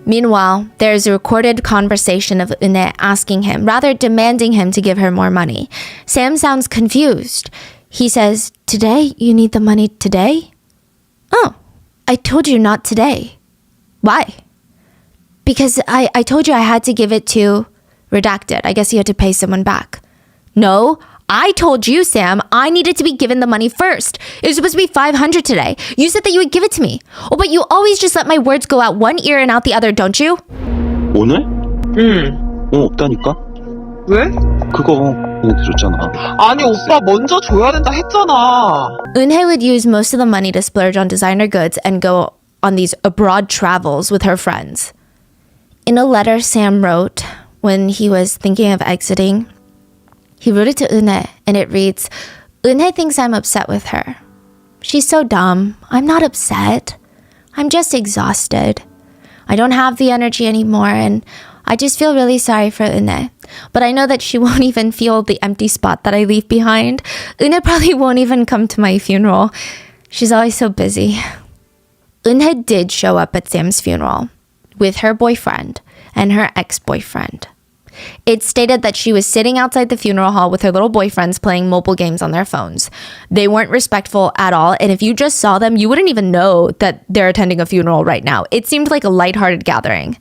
Meanwhile, there's a recorded conversation of Eunhae asking him, rather demanding him to give her more money. Sam sounds confused. He says, today? You need the money today? Oh, I told you not today. Why? Because I told you I had to give it to... Redacted. I guess he had to pay someone back. No, I told you, Sam, I needed to be given the money first. It was supposed to be $500 today. You said that you would give it to me. Oh, but you always just let my words go out one ear and out the other, don't you? 오늘? 없다니까? 왜? 그거 얘한테 줬잖아. 아니 오빠 먼저 줘야 된다 했잖아. Eunhae would use most of the money to splurge on designer goods and go on these abroad travels with her friends. In a letter Sam wrote when he was thinking of exiting, he wrote it to Eunhae and it reads, Eunhae thinks I'm upset with her. She's so dumb. I'm not upset. I'm just exhausted. I don't have the energy anymore and I just feel really sorry for Eunhae. But I know that she won't even feel the empty spot that I leave behind. Eunhae probably won't even come to my funeral. She's always so busy. Eunhae did show up at Sam's funeral with her boyfriend and her ex-boyfriend. It stated that she was sitting outside the funeral hall with her little boyfriends playing mobile games on their phones. They weren't respectful at all, and if you just saw them, you wouldn't even know that they're attending a funeral right now. It seemed like a lighthearted gathering.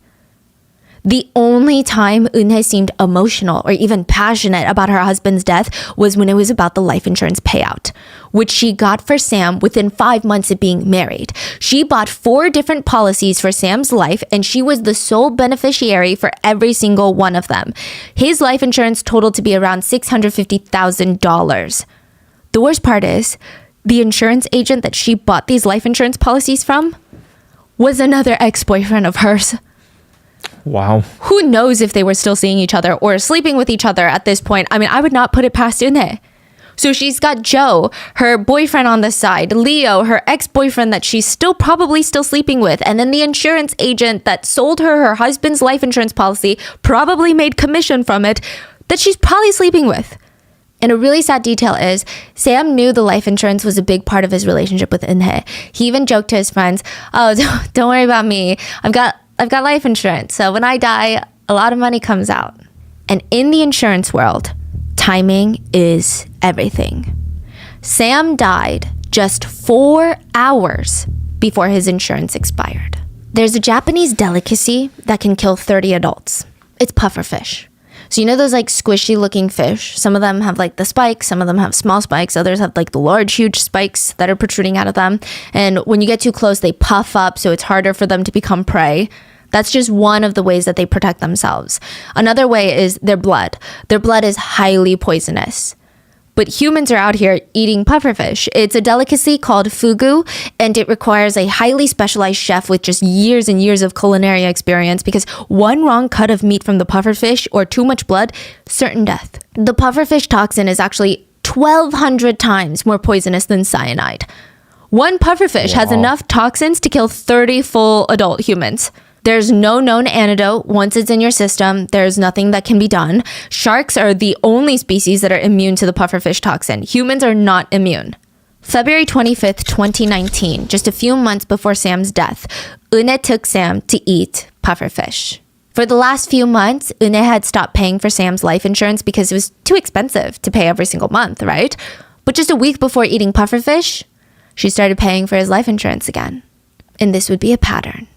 The only time Eunhae seemed emotional or even passionate about her husband's death was when it was about the life insurance payout, which she got for Sam within 5 months of being married. She bought 4 different policies for Sam's life, and she was the sole beneficiary for every single one of them. His life insurance totaled to be around $650,000. The worst part is, the insurance agent that she bought these life insurance policies from was another ex-boyfriend of hers. Wow. Who knows if they were still seeing each other or sleeping with each other at this point? I mean, I would not put it past Eunhae. So she's got Joe, her boyfriend on the side, Leo, her ex-boyfriend that she's probably still sleeping with, and then the insurance agent that sold her husband's life insurance policy, probably made commission from it, that she's probably sleeping with. And a really sad detail is, Sam knew the life insurance was a big part of his relationship with Eunhae. He even joked to his friends, "Oh, don't worry about me. I've got life insurance, so when I die, a lot of money comes out." And in the insurance world, timing is everything. Sam died just 4 hours before his insurance expired. There's a Japanese delicacy that can kill 30 adults. It's pufferfish. So you know those like squishy looking fish? Some of them have like the spikes, some of them have small spikes, others have like the large, huge spikes that are protruding out of them. And when you get too close, they puff up, so it's harder for them to become prey. That's just one of the ways that they protect themselves. Another way is their blood. Their blood is highly poisonous. But humans are out here eating pufferfish. It's a delicacy called fugu, and it requires a highly specialized chef with just years and years of culinary experience, because one wrong cut of meat from the pufferfish or too much blood, certain death. The pufferfish toxin is actually 1,200 times more poisonous than cyanide. One pufferfish has enough toxins to kill 30 full adult humans. There's no known antidote. Once it's in your system, there's nothing that can be done. Sharks are the only species that are immune to the pufferfish toxin. Humans are not immune. February 25th, 2019, just a few months before Sam's death, Eunhae took Sam to eat pufferfish. For the last few months, Eunhae had stopped paying for Sam's life insurance because it was too expensive to pay every single month, right? But just a week before eating pufferfish, she started paying for his life insurance again. And this would be a pattern.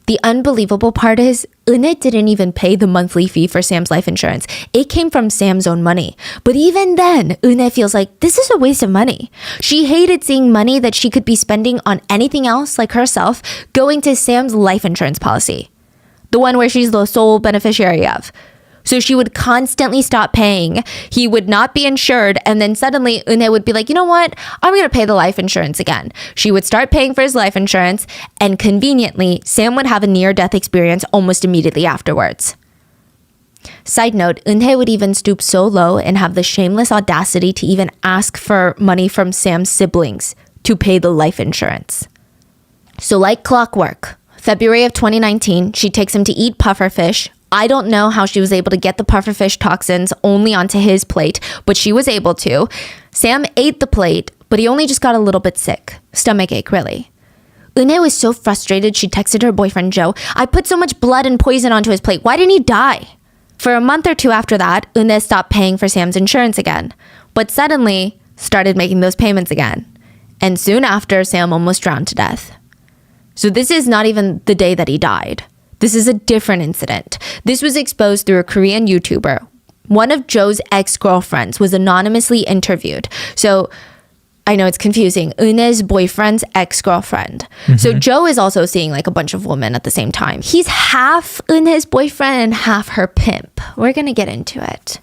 The unbelievable part is, Eunhae didn't even pay the monthly fee for Sam's life insurance. It came from Sam's own money. But even then, Eunhae feels like this is a waste of money. She hated seeing money that she could be spending on anything else, like herself, going to Sam's life insurance policy. The one where she's the sole beneficiary of. So she would constantly stop paying. He would not be insured. And then suddenly Eunhae would be like, you know what? I'm going to pay the life insurance again. She would start paying for his life insurance. And conveniently, Sam would have a near-death experience almost immediately afterwards. Side note, Eunhae would even stoop so low and have the shameless audacity to even ask for money from Sam's siblings to pay the life insurance. So like clockwork, February of 2019, she takes him to eat pufferfish. I don't know how she was able to get the pufferfish toxins only onto his plate, but she was able to. Sam ate the plate, but he only just got a little bit sick. Stomach ache, really. Eunhae was so frustrated, she texted her boyfriend Joe, "I put so much blood and poison onto his plate. Why didn't he die?" For a month or two after that, Eunhae stopped paying for Sam's insurance again, but suddenly started making those payments again. And soon after, Sam almost drowned to death. So this is not even the day that he died. This is a different incident. This was exposed through a Korean YouTuber. One of Joe's ex-girlfriends was anonymously interviewed. So I know it's confusing. Eunhae's boyfriend's ex-girlfriend. So Joe is also seeing like a bunch of women at the same time. He's half Eunhae's boyfriend and half her pimp. We're going to get into it.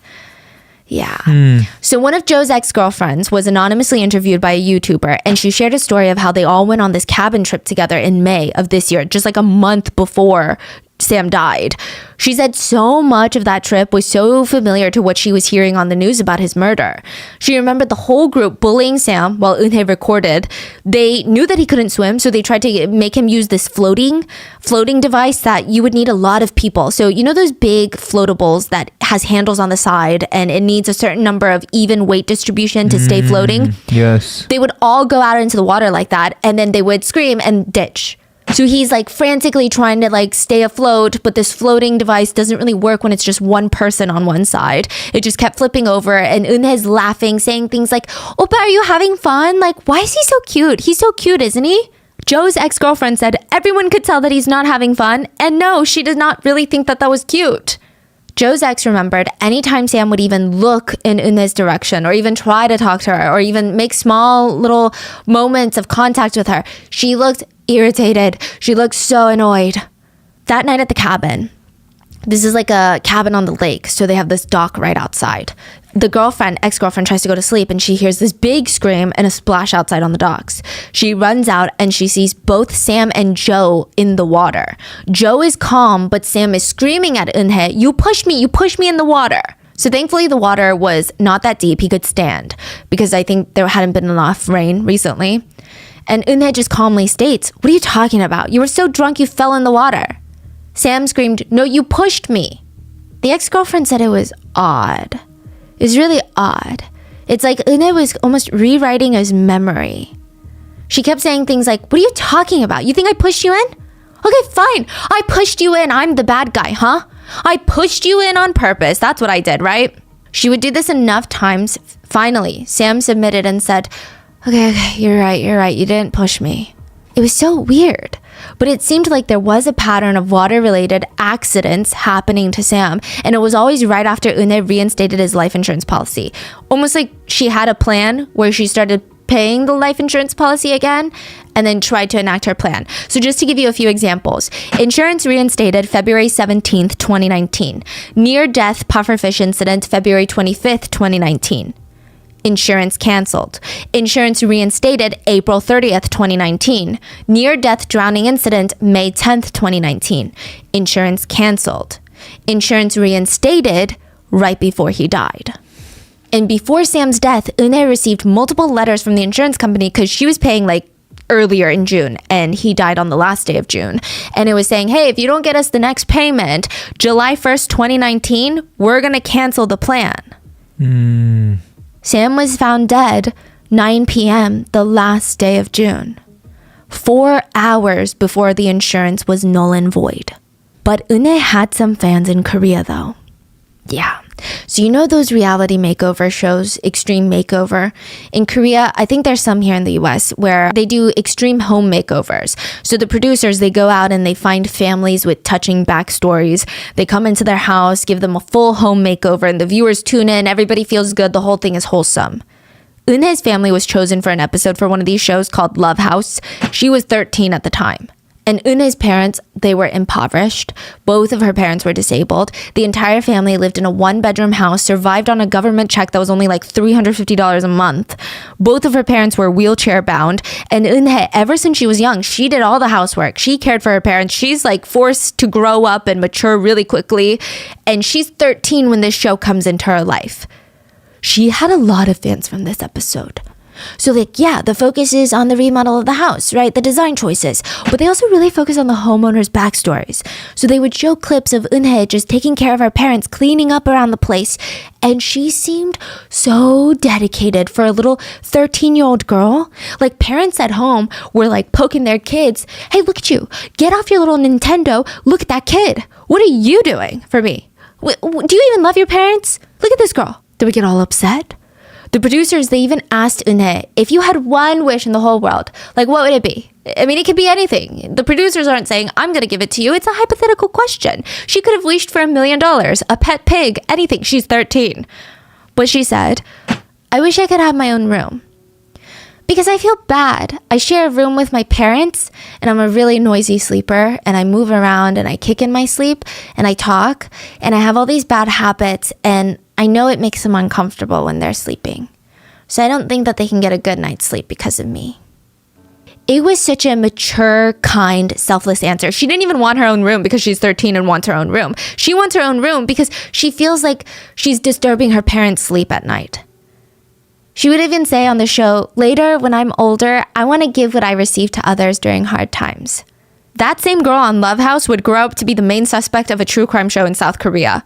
Yeah. So one of Joe's ex-girlfriends was anonymously interviewed by a YouTuber, and she shared a story of how they all went on this cabin trip together in May of this year, just like a month before Sam died. She said so much of that trip was so familiar to what she was hearing on the news about his murder. She remembered the whole group bullying Sam while Eunhae recorded. They knew that he couldn't swim, so they tried to make him use this floating device that you would need a lot of people. So you know those big floatables that has handles on the side and it needs a certain number of even weight distribution to stay floating? Yes. They would all go out into the water like that, and then they would scream and ditch. So he's like frantically trying to like stay afloat, but this floating device doesn't really work when it's just one person on one side. It just kept flipping over, and Eunhae's laughing, saying things like, "Oppa, are you having fun? Like, why is he so cute? He's so cute, isn't he?" Joe's ex-girlfriend said everyone could tell that he's not having fun, and no, she did not really think that was cute. Joe's ex remembered anytime Sam would even look in Eunhae's direction or even try to talk to her or even make small little moments of contact with her, she looked irritated. She looked so annoyed. That night at the cabin, this is like a cabin on the lake, so they have this dock right outside. The ex-girlfriend tries to go to sleep and she hears this big scream and a splash outside on the docks. She runs out and she sees both Sam and Joe in the water. Joe is calm, but Sam is screaming at Eunhae, you pushed me in the water. So thankfully the water was not that deep. He could stand because I think there hadn't been enough rain recently. And Eunhae just calmly states, what are you talking about? You were so drunk you fell in the water. Sam screamed, no, you pushed me. The ex-girlfriend said it was odd. It was really odd. It's like Eunhae was almost rewriting his memory. She kept saying things like, what are you talking about? You think I pushed you in? Okay, fine. I pushed you in. I'm the bad guy, huh? I pushed you in on purpose. That's what I did, right? She would do this enough times. Finally, Sam submitted and said, okay, you're right. You didn't push me. It was so weird. But it seemed like there was a pattern of water-related accidents happening to Sam, and it was always right after Eunhae reinstated his life insurance policy. Almost like she had a plan where she started paying the life insurance policy again and then tried to enact her plan. So just to give you a few examples, insurance reinstated February 17th, 2019. Near-death pufferfish incident February 25th, 2019. Insurance canceled. Insurance reinstated April 30th, 2019. Near-death drowning incident May 10th, 2019. Insurance canceled. Insurance reinstated right before he died. And before Sam's death, Eunhae received multiple letters from the insurance company because she was paying like earlier in June and he died on the last day of June. And it was saying, hey, if you don't get us the next payment, July 1st, 2019, we're going to cancel the plan. Sam was found dead 9 p.m. the last day of June, 4 hours before the insurance was null and void. But Eunhae had some fans in Korea though. Yeah. So you know those reality makeover shows, Extreme Makeover? In Korea, I think there's some here in the US where they do extreme home makeovers. So the producers, they go out and they find families with touching backstories. They come into their house, give them a full home makeover, and the viewers tune in. Everybody feels good. The whole thing is wholesome. Eunhae's family was chosen for an episode for one of these shows called Love House. She was 13 at the time. And Eunhae's parents, they were impoverished. Both of her parents were disabled. The entire family lived in a one-bedroom house, survived on a government check that was only like $350 a month. Both of her parents were wheelchair-bound. And Eunhae, ever since she was young, she did all the housework. She cared for her parents. She's like forced to grow up and mature really quickly. And she's 13 when this show comes into her life. She had a lot of fans from this episode. So like, yeah, the focus is on the remodel of the house, right? The design choices. But they also really focus on the homeowners' backstories. So they would show clips of Eunhae just taking care of her parents, cleaning up around the place. And she seemed so dedicated for a little 13-year-old girl. Like parents at home were like poking their kids. Hey, look at you. Get off your little Nintendo. Look at that kid. What are you doing for me? Do you even love your parents? Look at this girl. Did we get all upset? The producers, they even asked Eunhae, if you had one wish in the whole world, like what would it be? I mean, it could be anything. The producers aren't saying, I'm going to give it to you. It's a hypothetical question. She could have wished for $1 million, a pet pig, anything. She's 13. But she said, I wish I could have my own room. Because I feel bad. I share a room with my parents and I'm a really noisy sleeper and I move around and I kick in my sleep and I talk and I have all these bad habits and I know it makes them uncomfortable when they're sleeping. So I don't think that they can get a good night's sleep because of me. It was such a mature, kind, selfless answer. She didn't even want her own room because she's 13 and wants her own room. She wants her own room because she feels like she's disturbing her parents' sleep at night. She would even say on the show, later, when I'm older, I want to give what I received to others during hard times. That same girl on Love House would grow up to be the main suspect of a true crime show in South Korea.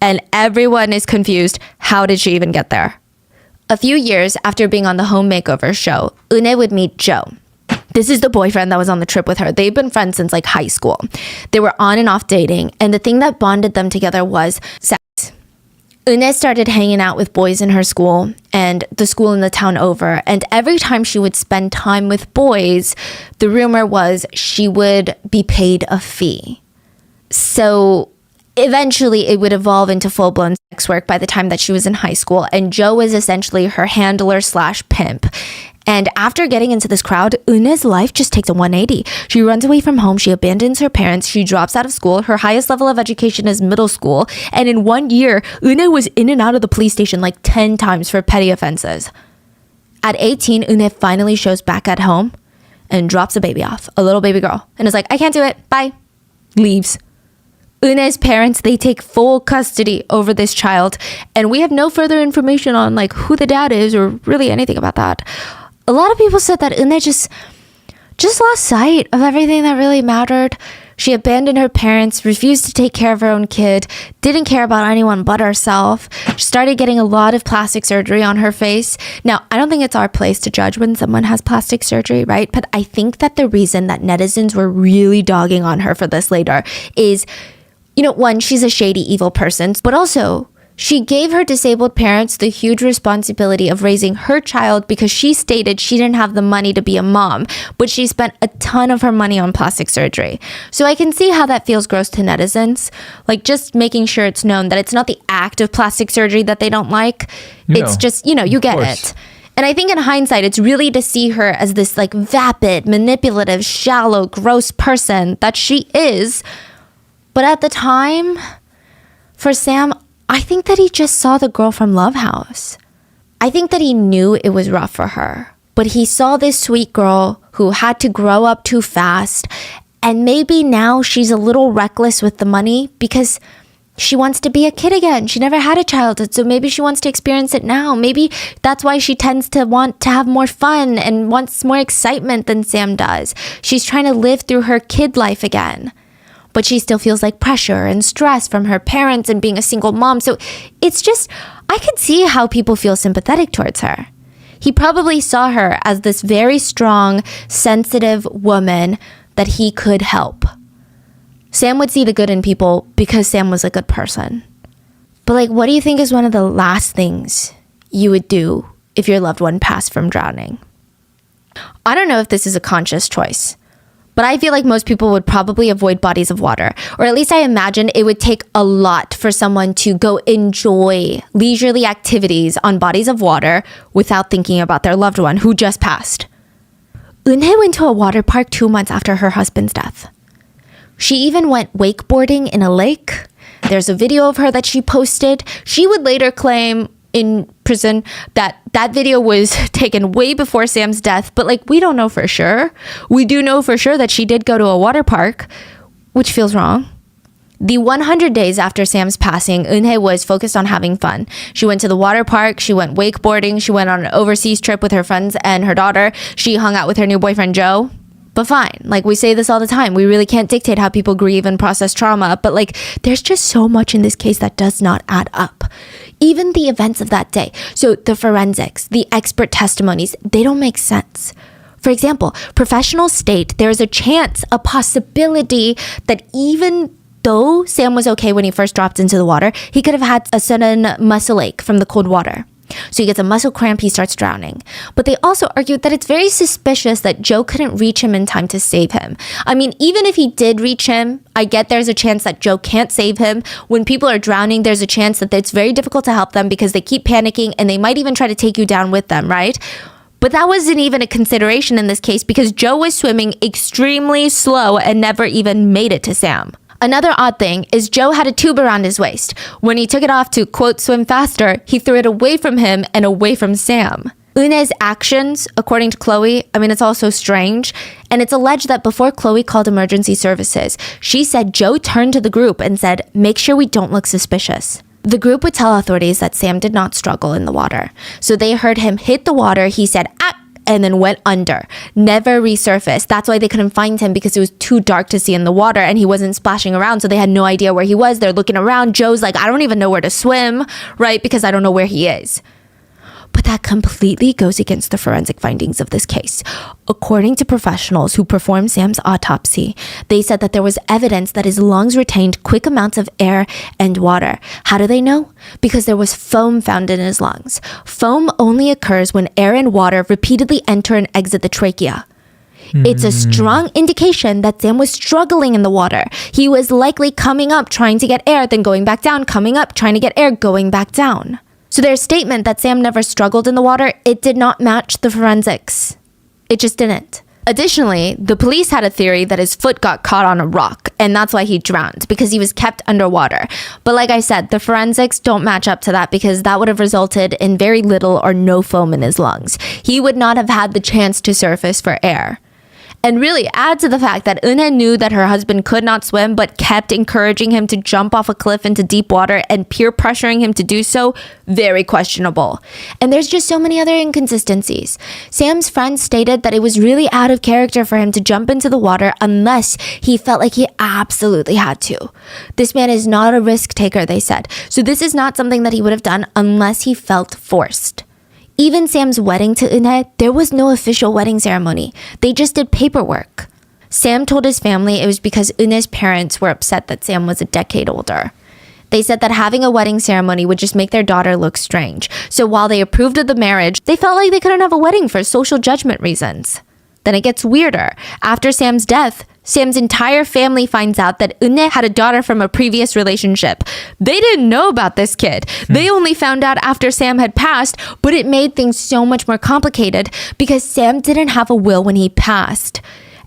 And everyone is confused. How did she even get there? A few years after being on the home makeover show, Eunhae would meet Joe. This is the boyfriend that was on the trip with her. They've been friends since like high school. They were on and off dating, and the thing that bonded them together was sex. Eunhae started hanging out with boys in her school and the school in the town over, and every time she would spend time with boys, the rumor was she would be paid a fee. So eventually it would evolve into full-blown sex work by the time that she was in high school, and Joe was essentially her handler / pimp. And after getting into this crowd, Eunhae's life just takes a 180. She runs away from home, she abandons her parents, she drops out of school, her highest level of education is middle school, and in 1 year, Eunhae was in and out of the police station like 10 times for petty offenses. At 18, Eunhae finally shows back at home and drops a baby off, a little baby girl, and is like, I can't do it, bye. Leaves. Eunhae's parents, they take full custody over this child, and we have no further information on like who the dad is or really anything about that. A lot of people said that Eunhae just lost sight of everything that really mattered. She abandoned her parents, refused to take care of her own kid, didn't care about anyone but herself. She started getting a lot of plastic surgery on her face. Now, I don't think it's our place to judge when someone has plastic surgery, right? But I think that the reason that netizens were really dogging on her for this later is, you know, one, she's a shady, evil person, but also she gave her disabled parents the huge responsibility of raising her child because she stated she didn't have the money to be a mom, but she spent a ton of her money on plastic surgery. So I can see how that feels gross to netizens. Like just making sure it's known that it's not the act of plastic surgery that they don't like. No, it's just, you know, you get it. And I think in hindsight, it's really to see her as this like vapid, manipulative, shallow, gross person that she is. But at the time, for Sam, I think that he just saw the girl from Love House. I think that he knew it was rough for her, but he saw this sweet girl who had to grow up too fast, and maybe now she's a little reckless with the money because she wants to be a kid again. She never had a childhood, so maybe she wants to experience it now. Maybe that's why she tends to want to have more fun and wants more excitement than Sam does. She's trying to live through her kid life again. But she still feels like pressure and stress from her parents and being a single mom. So it's just, I could see how people feel sympathetic towards her. He probably saw her as this very strong, sensitive woman that he could help. Sam would see the good in people because Sam was a good person. But like, what do you think is one of the last things you would do if your loved one passed from drowning? I don't know if this is a conscious choice, but I feel like most people would probably avoid bodies of water. Or at least I imagine it would take a lot for someone to go enjoy leisurely activities on bodies of water without thinking about their loved one who just passed. Eunhae went to a water park 2 months after her husband's death. She even went wakeboarding in a lake. There's a video of her that she posted. She would later claim in prison that video was taken way before Sam's death, but like we don't know for sure. We do know for sure that she did go to a water park, which feels wrong. The 100 days after Sam's passing, Eunhae was focused on having fun. She went to the water park, she went wakeboarding, she went on an overseas trip with her friends and her daughter. She hung out with her new boyfriend Joe. But fine, like we say this all the time, we really can't dictate how people grieve and process trauma, but like there's just so much in this case that does not add up. Even the events of that day, so the forensics, the expert testimonies, they don't make sense. For example, professionals state there's a chance, a possibility that even though Sam was okay when he first dropped into the water, he could have had a sudden muscle ache from the cold water. So he gets a muscle cramp, he starts drowning. But they also argued that it's very suspicious that Joe couldn't reach him in time to save him. I mean, even if he did reach him, I get there's a chance that Joe can't save him. When people are drowning, there's a chance that it's very difficult to help them because they keep panicking and they might even try to take you down with them, right? But that wasn't even a consideration in this case because Joe was swimming extremely slow and never even made it to Sam. Another odd thing is Joe had a tube around his waist. When he took it off to, quote, swim faster, he threw it away from him and away from Sam. Une's actions, according to Chloe, it's also strange. And it's alleged that before Chloe called emergency services, she said Joe turned to the group and said, make sure we don't look suspicious. The group would tell authorities that Sam did not struggle in the water. So they heard him hit the water. He said, ah, and then went under. Never resurfaced. That's why they couldn't find him, because it was too dark to see in the water and he wasn't splashing around. So they had no idea where he was. They're looking around. Joe's like, I don't even know where to swim, right? Because I don't know where he is. But that completely goes against the forensic findings of this case. According to professionals who performed Sam's autopsy, they said that there was evidence that his lungs retained quick amounts of air and water. How do they know? Because there was foam found in his lungs. Foam only occurs when air and water repeatedly enter and exit the trachea. It's a strong indication that Sam was struggling in the water. He was likely coming up, trying to get air, then going back down, coming up, trying to get air, going back down. So their statement that Sam never struggled in the water, it did not match the forensics. It just didn't. Additionally, the police had a theory that his foot got caught on a rock, and that's why he drowned, because he was kept underwater. But like I said, the forensics don't match up to that, because that would have resulted in very little or no foam in his lungs. He would not have had the chance to surface for air. And really add to the fact that Eun-hye knew that her husband could not swim but kept encouraging him to jump off a cliff into deep water and peer pressuring him to do so, very questionable. And there's just so many other inconsistencies. Sam's friend stated that it was really out of character for him to jump into the water unless he felt like he absolutely had to. This man is not a risk taker, they said. So this is not something that he would have done unless he felt forced. Even Sam's wedding to Eun-hye, there was no official wedding ceremony. They just did paperwork. Sam told his family it was because Eun-hye's parents were upset that Sam was a decade older. They said that having a wedding ceremony would just make their daughter look strange. So while they approved of the marriage, they felt like they couldn't have a wedding for social judgment reasons. Then it gets weirder. After Sam's death, Sam's entire family finds out that Eun-hye had a daughter from a previous relationship. They didn't know about this kid. They only found out after Sam had passed, but it made things so much more complicated because Sam didn't have a will when he passed,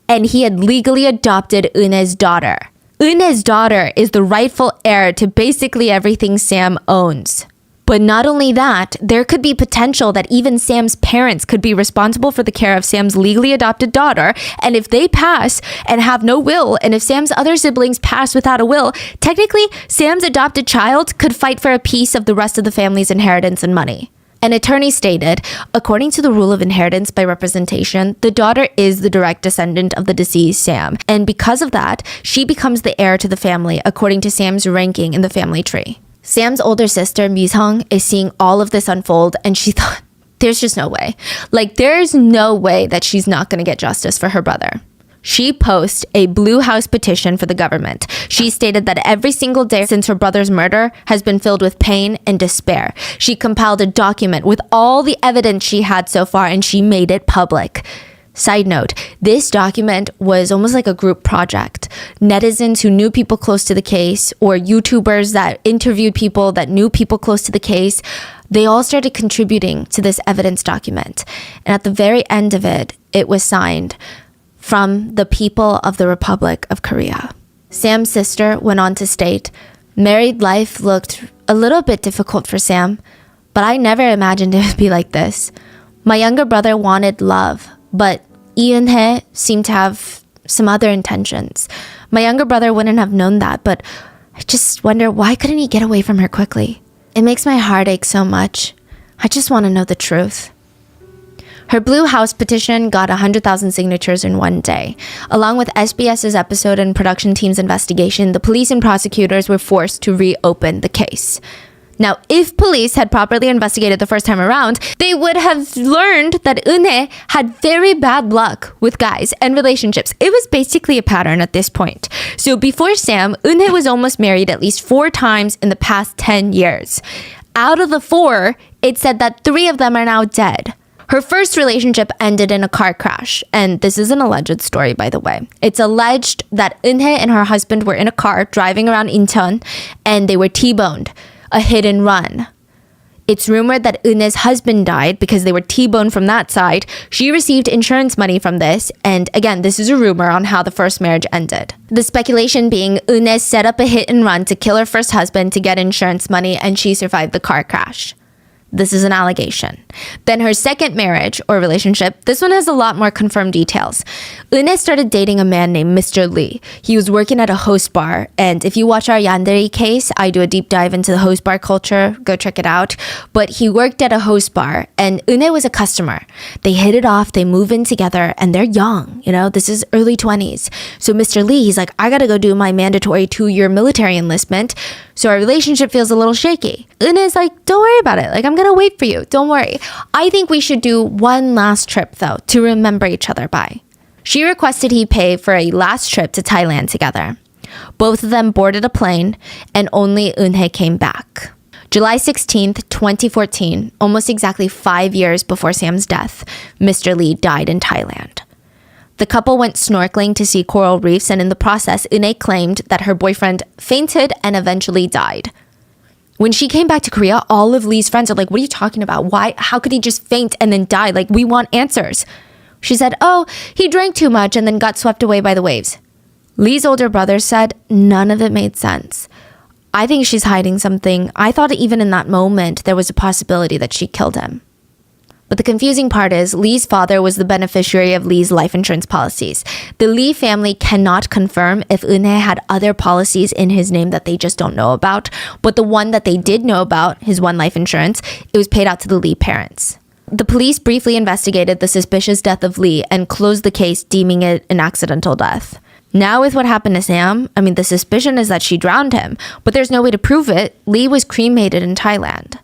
and he had legally adopted Eun-hye's daughter. Eun-hye's daughter is the rightful heir to basically everything Sam owns. But not only that, there could be potential that even Sam's parents could be responsible for the care of Sam's legally adopted daughter. And if they pass and have no will, and if Sam's other siblings pass without a will, technically Sam's adopted child could fight for a piece of the rest of the family's inheritance and money. An attorney stated, according to the rule of inheritance by representation, the daughter is the direct descendant of the deceased Sam. And because of that, she becomes the heir to the family according to Sam's ranking in the family tree. Sam's older sister, Mi-sung, is seeing all of this unfold, and she thought, there's just no way. There's no way that she's not going to get justice for her brother. She posted a Blue House petition for the government. She stated that every single day since her brother's murder has been filled with pain and despair. She compiled a document with all the evidence she had so far, and she made it public. Side note, this document was almost like a group project. Netizens who knew people close to the case, or YouTubers that interviewed people that knew people close to the case, they all started contributing to this evidence document. And at the very end of it, it was signed from the people of the Republic of Korea. Sam's sister went on to state, married life looked a little bit difficult for Sam, but I never imagined it would be like this. My younger brother wanted love, but Eun-hye seemed to have some other intentions. My younger brother wouldn't have known that, but I just wonder, why couldn't he get away from her quickly? It makes my heart ache so much. I just want to know the truth. Her Blue House petition got 100,000 signatures in one day. Along with SBS's episode and production team's investigation, the police and prosecutors were forced to reopen the case. Now, if police had properly investigated the first time around, they would have learned that Eun-hye had very bad luck with guys and relationships. It was basically a pattern at this point. So before Sam, Eun-hye was almost married at least 4 times in the past 10 years. Out of the 4, it said that 3 of them are now dead. Her first relationship ended in a car crash. And this is an alleged story, by the way. It's alleged that Eun-hye and her husband were in a car driving around Incheon, and they were T-boned. A hit and run. It's rumored that Eun-hye's husband died because they were T-boned from that side. She received insurance money from this, and again, this is a rumor on how the first marriage ended. The speculation being Eun-hye set up a hit and run to kill her first husband to get insurance money, and she survived the car crash. This is an allegation. Then her second marriage or relationship, this one has a lot more confirmed details. Eunhae started dating a man named Mr. Lee. He was working at a host bar, and if you watch our Yandere case, I do a deep dive into the host bar culture. Go check it out. But he worked at a host bar, and Eunhae was a customer. They hit it off, they move in together, and they're young. This is early 20s. So Mr. Lee, he's like, I gotta go do my mandatory 2-year military enlistment. So our relationship feels a little shaky. Eunhae's like, don't worry about it. Like, I'm gonna wait for you. Don't worry. I think we should do one last trip, though, to remember each other by. She requested he pay for a last trip to Thailand together. Both of them boarded a plane, and only Eunhae came back. July 16th, 2014, almost exactly 5 years before Sam's death, Mr. Lee died in Thailand. The couple went snorkeling to see coral reefs, and in the process, Eunhae claimed that her boyfriend fainted and eventually died. When she came back to Korea, all of Lee's friends are like, what are you talking about? Why? How could he just faint and then die? Like, we want answers. She said, oh, he drank too much and then got swept away by the waves. Lee's older brother said none of it made sense. I think she's hiding something. I thought even in that moment, there was a possibility that she killed him. But the confusing part is Lee's father was the beneficiary of Lee's life insurance policies. The Lee family cannot confirm if Eunhae had other policies in his name that they just don't know about. But the one that they did know about, his one life insurance, it was paid out to the Lee parents. The police briefly investigated the suspicious death of Lee and closed the case, deeming it an accidental death. Now with what happened to Sam, the suspicion is that she drowned him, but there's no way to prove it. Lee was cremated in Thailand.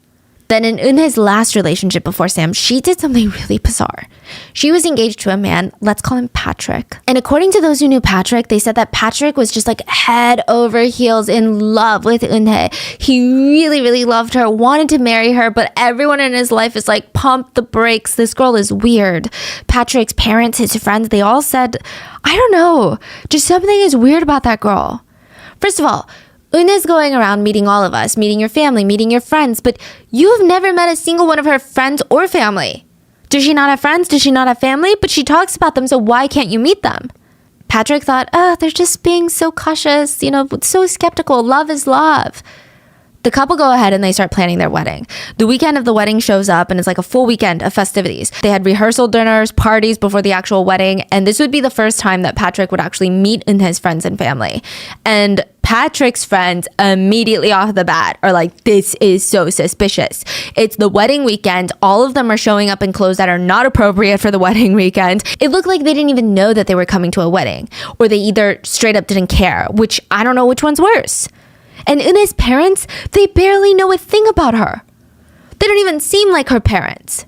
Then in Eunhae's last relationship before Sam, she did something really bizarre. She was engaged to a man, let's call him Patrick. And according to those who knew Patrick, they said that Patrick was just like head over heels in love with Eunhae. He really, really loved her, wanted to marry her, but everyone in his life is like, pump the brakes. This girl is weird. Patrick's parents, his friends, they all said, I don't know, just something is weird about that girl. First of all, Eunhae's going around meeting all of us, meeting your family, meeting your friends, but you've never met a single one of her friends or family. Does she not have friends? Does she not have family? But she talks about them, so why can't you meet them? Patrick thought, they're just being so cautious, so skeptical. Love is love. The couple go ahead and they start planning their wedding. The weekend of the wedding shows up and it's like a full weekend of festivities. They had rehearsal dinners, parties before the actual wedding, and this would be the first time that Patrick would actually meet his friends and family. And Patrick's friends immediately off the bat are like, this is so suspicious. It's the wedding weekend. All of them are showing up in clothes that are not appropriate for the wedding weekend. It looked like they didn't even know that they were coming to a wedding, or they either straight up didn't care, which I don't know which one's worse. And Eunhae's parents, they barely know a thing about her. They don't even seem like her parents.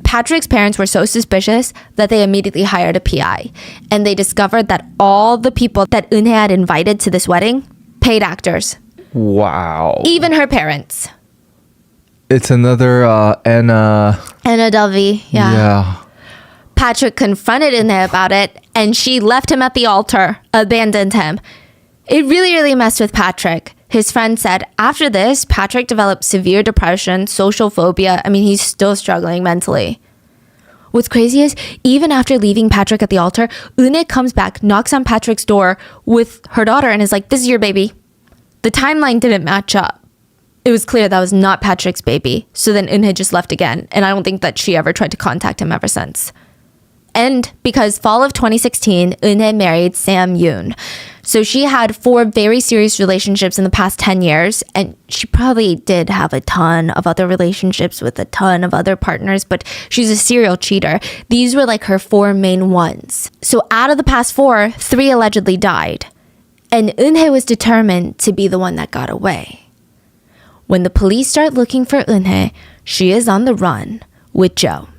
Patrick's parents were so suspicious that they immediately hired a PI. And they discovered that all the people that Eunhae had invited to this wedding, paid actors. Wow. Even her parents. It's another Anna Delvey, Yeah. Patrick confronted Eunhae about it, and she left him at the altar, abandoned him. It really, really messed with Patrick. His friend said, after this, Patrick developed severe depression, social phobia. He's still struggling mentally. What's crazy is, even after leaving Patrick at the altar, Eunhae comes back, knocks on Patrick's door with her daughter, and is like, this is your baby. The timeline didn't match up. It was clear that was not Patrick's baby. So then Eunhae just left again, and I don't think that she ever tried to contact him ever since. And because fall of 2016, Eunhae married Sam Yoon. So she had 4 very serious relationships in the past 10 years, and she probably did have a ton of other relationships with a ton of other partners, but she's a serial cheater. These were like her 4 main ones. So out of the past 4, 3 allegedly died. And Eunhae was determined to be the one that got away. When the police start looking for Eunhae, she is on the run with Joe.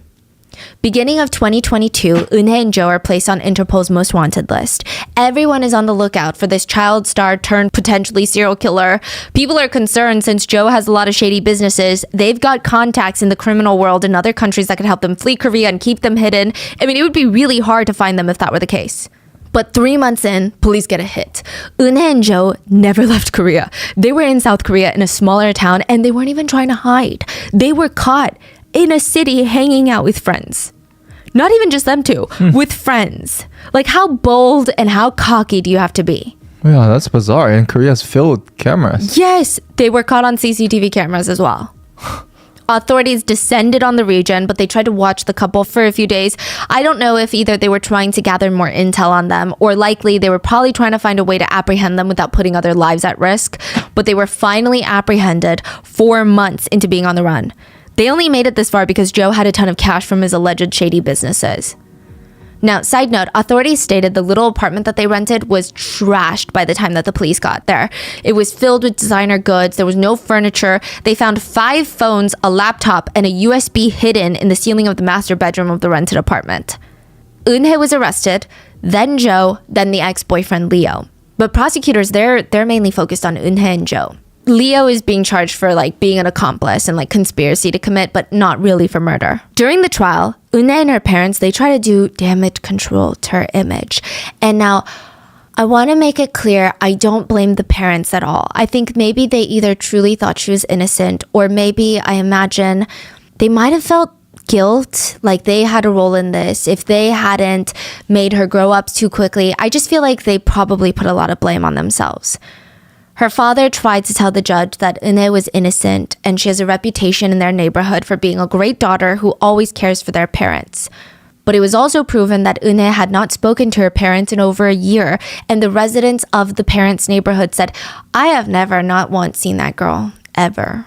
Beginning of 2022, Eunhae and Joe are placed on Interpol's most wanted list. Everyone is on the lookout for this child star turned potentially serial killer. People are concerned since Joe has a lot of shady businesses. They've got contacts in the criminal world in other countries that could help them flee Korea and keep them hidden. It would be really hard to find them if that were the case. But 3 months in, police get a hit. Eunhae and Joe never left Korea. They were in South Korea in a smaller town, and they weren't even trying to hide. They were caught in a city hanging out with friends. Not even just them two, with friends. Like, how bold and how cocky do you have to be? Yeah, that's bizarre. And Korea's filled with cameras. Yes, they were caught on CCTV cameras as well. Authorities descended on the region, but they tried to watch the couple for a few days. I don't know if either they were trying to gather more intel on them, or likely they were probably trying to find a way to apprehend them without putting other lives at risk. But they were finally apprehended 4 months into being on the run. They only made it this far because Joe had a ton of cash from his alleged shady businesses. Now, side note, authorities stated the little apartment that they rented was trashed by the time that the police got there. It was filled with designer goods. There was no furniture. They found 5 phones, a laptop, and a USB hidden in the ceiling of the master bedroom of the rented apartment. Eunhae was arrested, then Joe, then the ex-boyfriend Leo. But prosecutors, they're mainly focused on Eunhae and Joe. Leo is being charged for being an accomplice and conspiracy to commit, but not really for murder. During the trial, Eunhae and her parents, they try to do damage control to her image. And now, I want to make it clear, I don't blame the parents at all. I think maybe they either truly thought she was innocent, or maybe, I imagine, they might have felt guilt, like they had a role in this. If they hadn't made her grow up too quickly, I just feel like they probably put a lot of blame on themselves. Her father tried to tell the judge that Eunhae was innocent and she has a reputation in their neighborhood for being a great daughter who always cares for their parents. But it was also proven that Eunhae had not spoken to her parents in over a year, and the residents of the parents' neighborhood said, "I have never not once seen that girl, ever."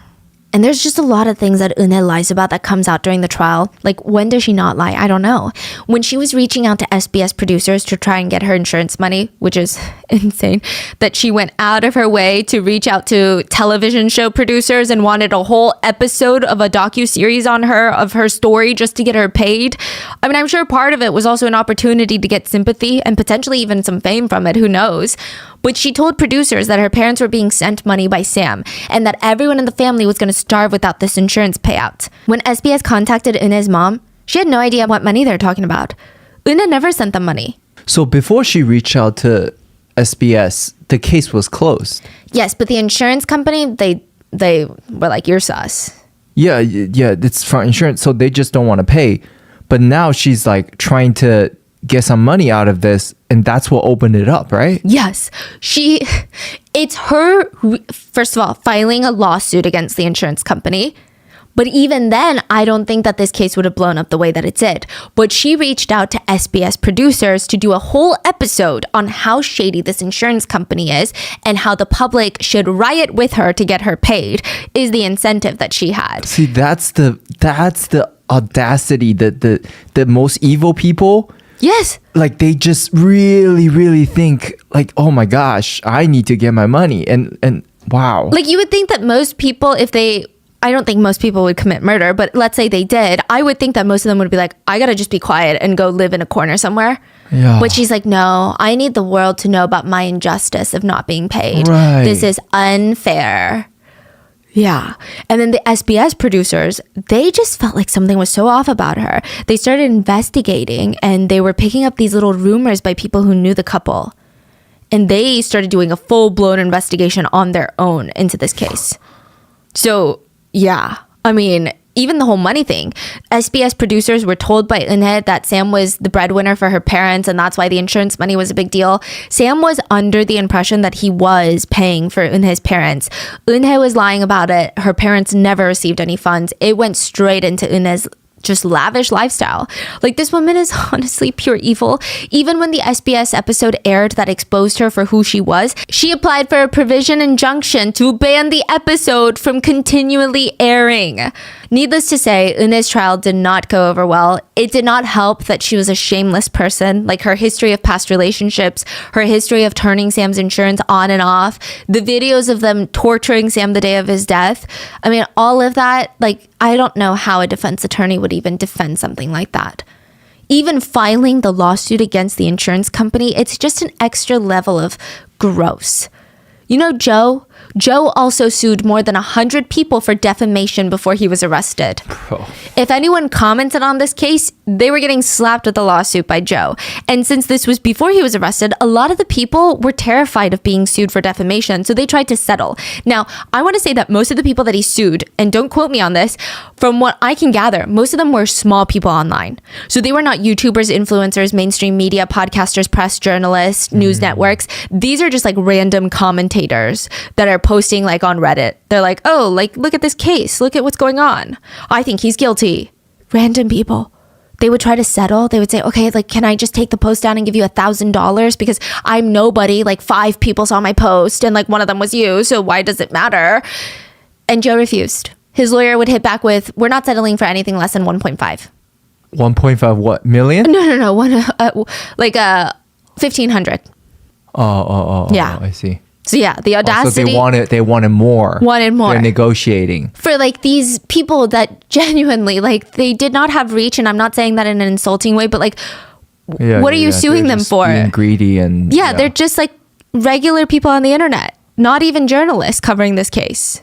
And there's just a lot of things that Eunhae lies about that comes out during the trial. Like, when does she not lie? I don't know. When she was reaching out to SBS producers to try and get her insurance money, which is insane, that she went out of her way to reach out to television show producers and wanted a whole episode of a docuseries on her, of her story, just to get her paid. I mean, I'm sure part of it was also an opportunity to get sympathy and potentially even some fame from it, who knows? But she told producers that her parents were being sent money by Sam and that everyone in the family was going to starve without this insurance payout. When SBS contacted Eunhae's mom, she had no idea what money they were talking about. Eunhae never sent them money. So before she reached out to SBS, the case was closed. Yes, but the insurance company, they were like, "You're sus." Yeah, it's for insurance, so they just don't want to pay. But now she's trying to get some money out of this, and that's what opened it up, right? Yes. It's her, first of all, filing a lawsuit against the insurance company. But even then, I don't think that this case would have blown up the way that it did. But she reached out to SBS producers to do a whole episode on how shady this insurance company is and how the public should riot with her to get her paid, is the incentive that she had. See, that's the audacity that the most evil people, Yes. they just really, really think oh my gosh, I need to get my money. And wow. You would think that most people, I don't think most people would commit murder, but let's say they did, I would think that most of them would be like, I gotta just be quiet and go live in a corner somewhere. Yeah. But she's like, no, I need the world to know about my injustice of not being paid. Right. This is unfair. Yeah. And then the SBS producers, they just felt like something was so off about her. They started investigating and they were picking up these little rumors by people who knew the couple. And they started doing a full-blown investigation on their own into this case. So, yeah. I mean, even the whole money thing. SBS producers were told by Eunhae that Sam was the breadwinner for her parents, and that's why the insurance money was a big deal. Sam was under the impression that he was paying for Eunhae's parents. Eunhae was lying about it. Her parents never received any funds. It went straight into Eunhae's just lavish lifestyle. This woman is honestly pure evil. Even when the SBS episode aired that exposed her for who she was, she applied for a provision injunction to ban the episode from continually airing. Needless to say, Eunhae's trial did not go over well. It did not help that she was a shameless person. Her history of past relationships, her history of turning Sam's insurance on and off, the videos of them torturing Sam the day of his death. I mean, all of that, I don't know how a defense attorney would even defend something like that. Even filing the lawsuit against the insurance company, it's just an extra level of gross. You know Joe? Joe also sued more than 100 people for defamation before he was arrested. Bro. If anyone commented on this case, they were getting slapped with a lawsuit by Joe. And since this was before he was arrested, a lot of the people were terrified of being sued for defamation, so they tried to settle. Now, I want to say that most of the people that he sued, and don't quote me on this, from what I can gather, most of them were small people online. So they were not YouTubers, influencers, mainstream media, podcasters, press, journalists, news networks. These are just random commentators commentators that are posting like on Reddit. They're like, oh, like, look at this case. Look at what's going on. I think he's guilty. Random people. They would try to settle. They would say, okay, like, can I just take the post down and give you $1,000 because I'm nobody, like 5 people saw my post and like one of them was you, so why does it matter? And Joe refused. His lawyer would hit back with, we're not settling for anything less than 1.5. 1.5 what million? No. Like 1,500. Oh. Yeah. I see. So yeah, the audacity. So they wanted more. Wanted more. They're negotiating. For like these people that genuinely, like, they did not have reach, and I'm not saying that in an insulting way, but like, what are you suing They're them just for? being greedy and Yeah, they're just like regular people on the internet, not even journalists covering this case.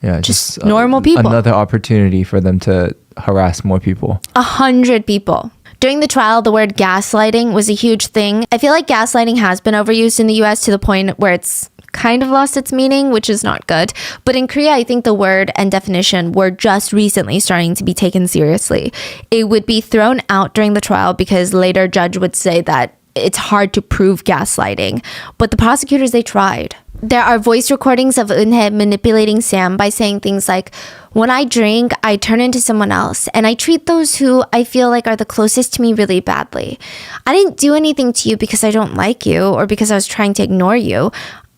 Yeah, Just normal people. Another opportunity for them to harass more people. 100 people. During the trial, the word gaslighting was a huge thing. I feel like gaslighting has been overused in the US to the point where it's kind of lost its meaning, which is not good. But in Korea, I think the word and definition were just recently starting to be taken seriously. It would be thrown out during the trial because later judge would say that it's hard to prove gaslighting. But the prosecutors, they tried. There are voice recordings of Eunhae manipulating Sam by saying things like, when I drink, I turn into someone else, and I treat those who I feel like are the closest to me really badly. I didn't do anything to you because I don't like you or because I was trying to ignore you.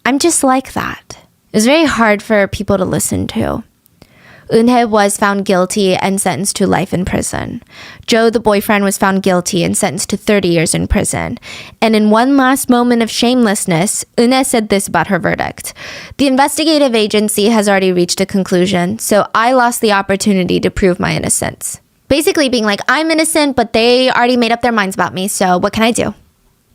I'm just like that. It was very hard for people to listen to. Eunhae was found guilty and sentenced to life in prison. Joe, the boyfriend, was found guilty and sentenced to 30 years in prison. And in one last moment of shamelessness, Eunhae said this about her verdict. The investigative agency has already reached a conclusion, so I lost the opportunity to prove my innocence. Basically being like, I'm innocent, but they already made up their minds about me, so what can I do?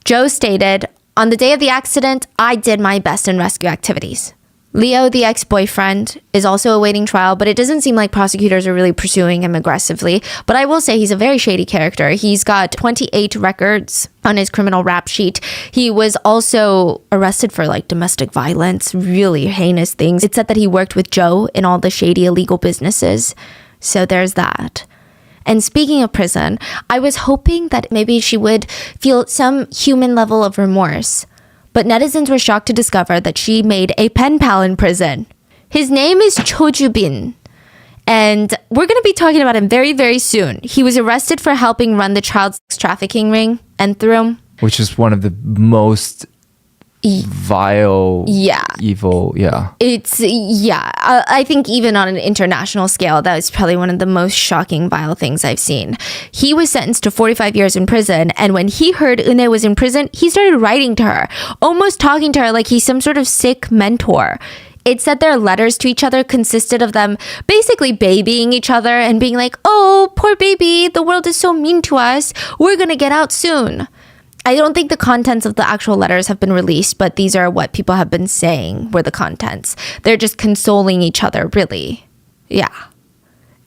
Joe stated, on the day of the accident, I did my best in rescue activities. Leo, the ex-boyfriend, is also awaiting trial, but it doesn't seem like prosecutors are really pursuing him aggressively. But I will say he's a very shady character. He's got 28 records on his criminal rap sheet. He was also arrested for like domestic violence, really heinous things. It said that he worked with Joe in all the shady illegal businesses. So there's that. And speaking of prison, I was hoping that maybe she would feel some human level of remorse. But netizens were shocked to discover that she made a pen pal in prison. His name is Cho Ju-bin. And we're going to be talking about him very, very soon. He was arrested for helping run the child trafficking ring, Enthrum. Which is one of the most vile, evil, I think even on an international scale, that was probably one of the most shocking, vile things I've seen. He was sentenced to 45 years in prison, and when he heard Eunhae was in prison, he started writing to her, almost talking to her like he's some sort of sick mentor. It said their letters to each other consisted of them basically babying each other and being like, oh, poor baby, the world is so mean to us, we're gonna get out soon. I don't think the contents of the actual letters have been released, but these are what people have been saying were the contents. They're just consoling each other, really. Yeah.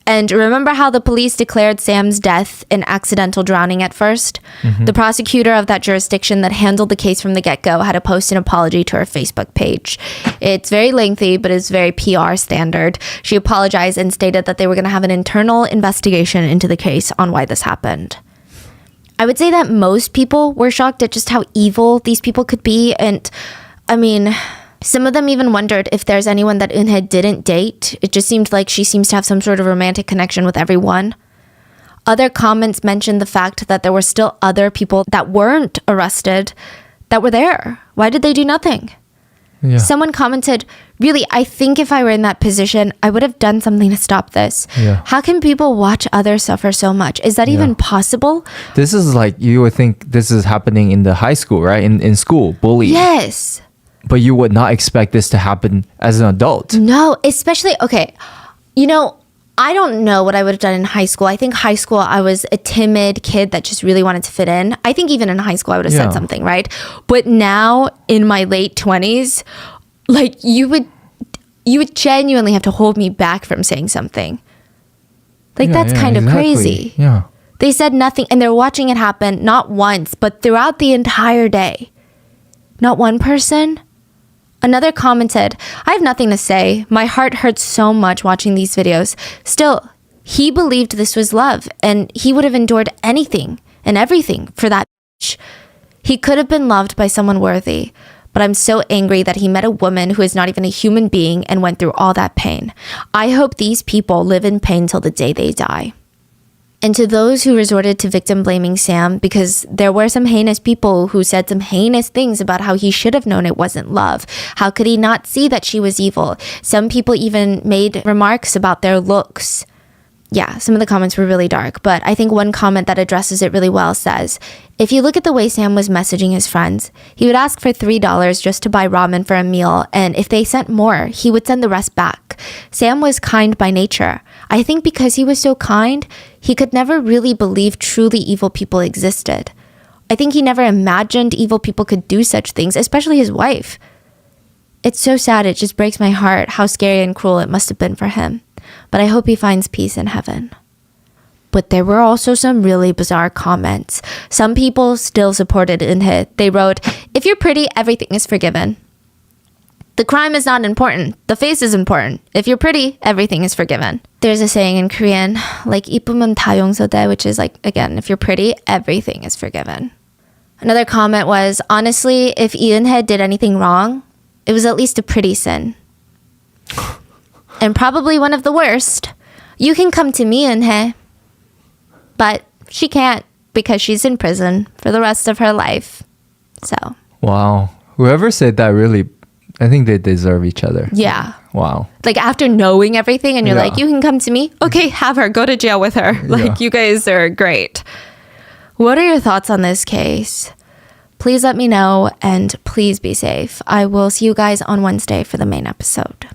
And remember how the police declared Sam's death an accidental drowning at first? Mm-hmm. The prosecutor of that jurisdiction that handled the case from the get-go had to post an apology to her Facebook page. It's very lengthy, but it's very PR standard. She apologized and stated that they were going to have an internal investigation into the case on why this happened. I would say that most people were shocked at just how evil these people could be. And I mean, some of them even wondered if there's anyone that Eunhae didn't date. It just seemed like she seems to have some sort of romantic connection with everyone. Other comments mentioned the fact that there were still other people that weren't arrested that were there. Why did they do nothing? Yeah. Someone commented, really, I think if I were in that position, I would have done something to stop this. Yeah. How can people watch others suffer so much? Is that even possible? This is like, you would think this is happening in the high school, right? In school, bullying. Yes. But you would not expect this to happen as an adult. No, especially, okay, you know, I don't know what I would have done in high school. I think high school, I was a timid kid that just really wanted to fit in. I think even in high school, I would have said something, right? But now in my late 20s, like you would genuinely have to hold me back from saying something. Like that's kind of crazy. Yeah. They said nothing and they're watching it happen not once, but throughout the entire day. Not one person. Another commented, I have nothing to say. My heart hurts so much watching these videos. Still, he believed this was love and he would have endured anything and everything for that bitch. He could have been loved by someone worthy, But I'm so angry that he met a woman who is not even a human being and went through all that pain. I hope these people live in pain till the day they die. And to those who resorted to victim blaming Sam, because there were some heinous people who said some heinous things about how he should have known it wasn't love. How could he not see that she was evil? Some people even made remarks about their looks. Yeah, some of the comments were really dark, but I think one comment that addresses it really well says, if you look at the way Sam was messaging his friends, he would ask for $3 just to buy ramen for a meal, and if they sent more, he would send the rest back. Sam was kind by nature. I think because he was so kind, he could never really believe truly evil people existed. I think he never imagined evil people could do such things, especially his wife. It's so sad, it just breaks my heart how scary and cruel it must have been for him. But I hope he finds peace in heaven. But there were also some really bizarre comments. Some people still supported Eunhye. They wrote, if you're pretty, everything is forgiven. The crime is not important. The face is important. If you're pretty, everything is forgiven. There's a saying in Korean, like 이쁘면 다 용서돼, which is like, again, if you're pretty, everything is forgiven. Another comment was, honestly, if Eunhye did anything wrong, it was at least a pretty sin. And probably one of the worst. You can come to me, Eunhye. But she can't because she's in prison for the rest of her life. So. Wow. Whoever said that really, I think they deserve each other. Yeah. Wow. Like after knowing everything and you're Yeah. like, you can come to me? Okay, have her. Go to jail with her. Like Yeah. you guys are great. What are your thoughts on this case? Please let me know and please be safe. I will see you guys on Wednesday for the main episode.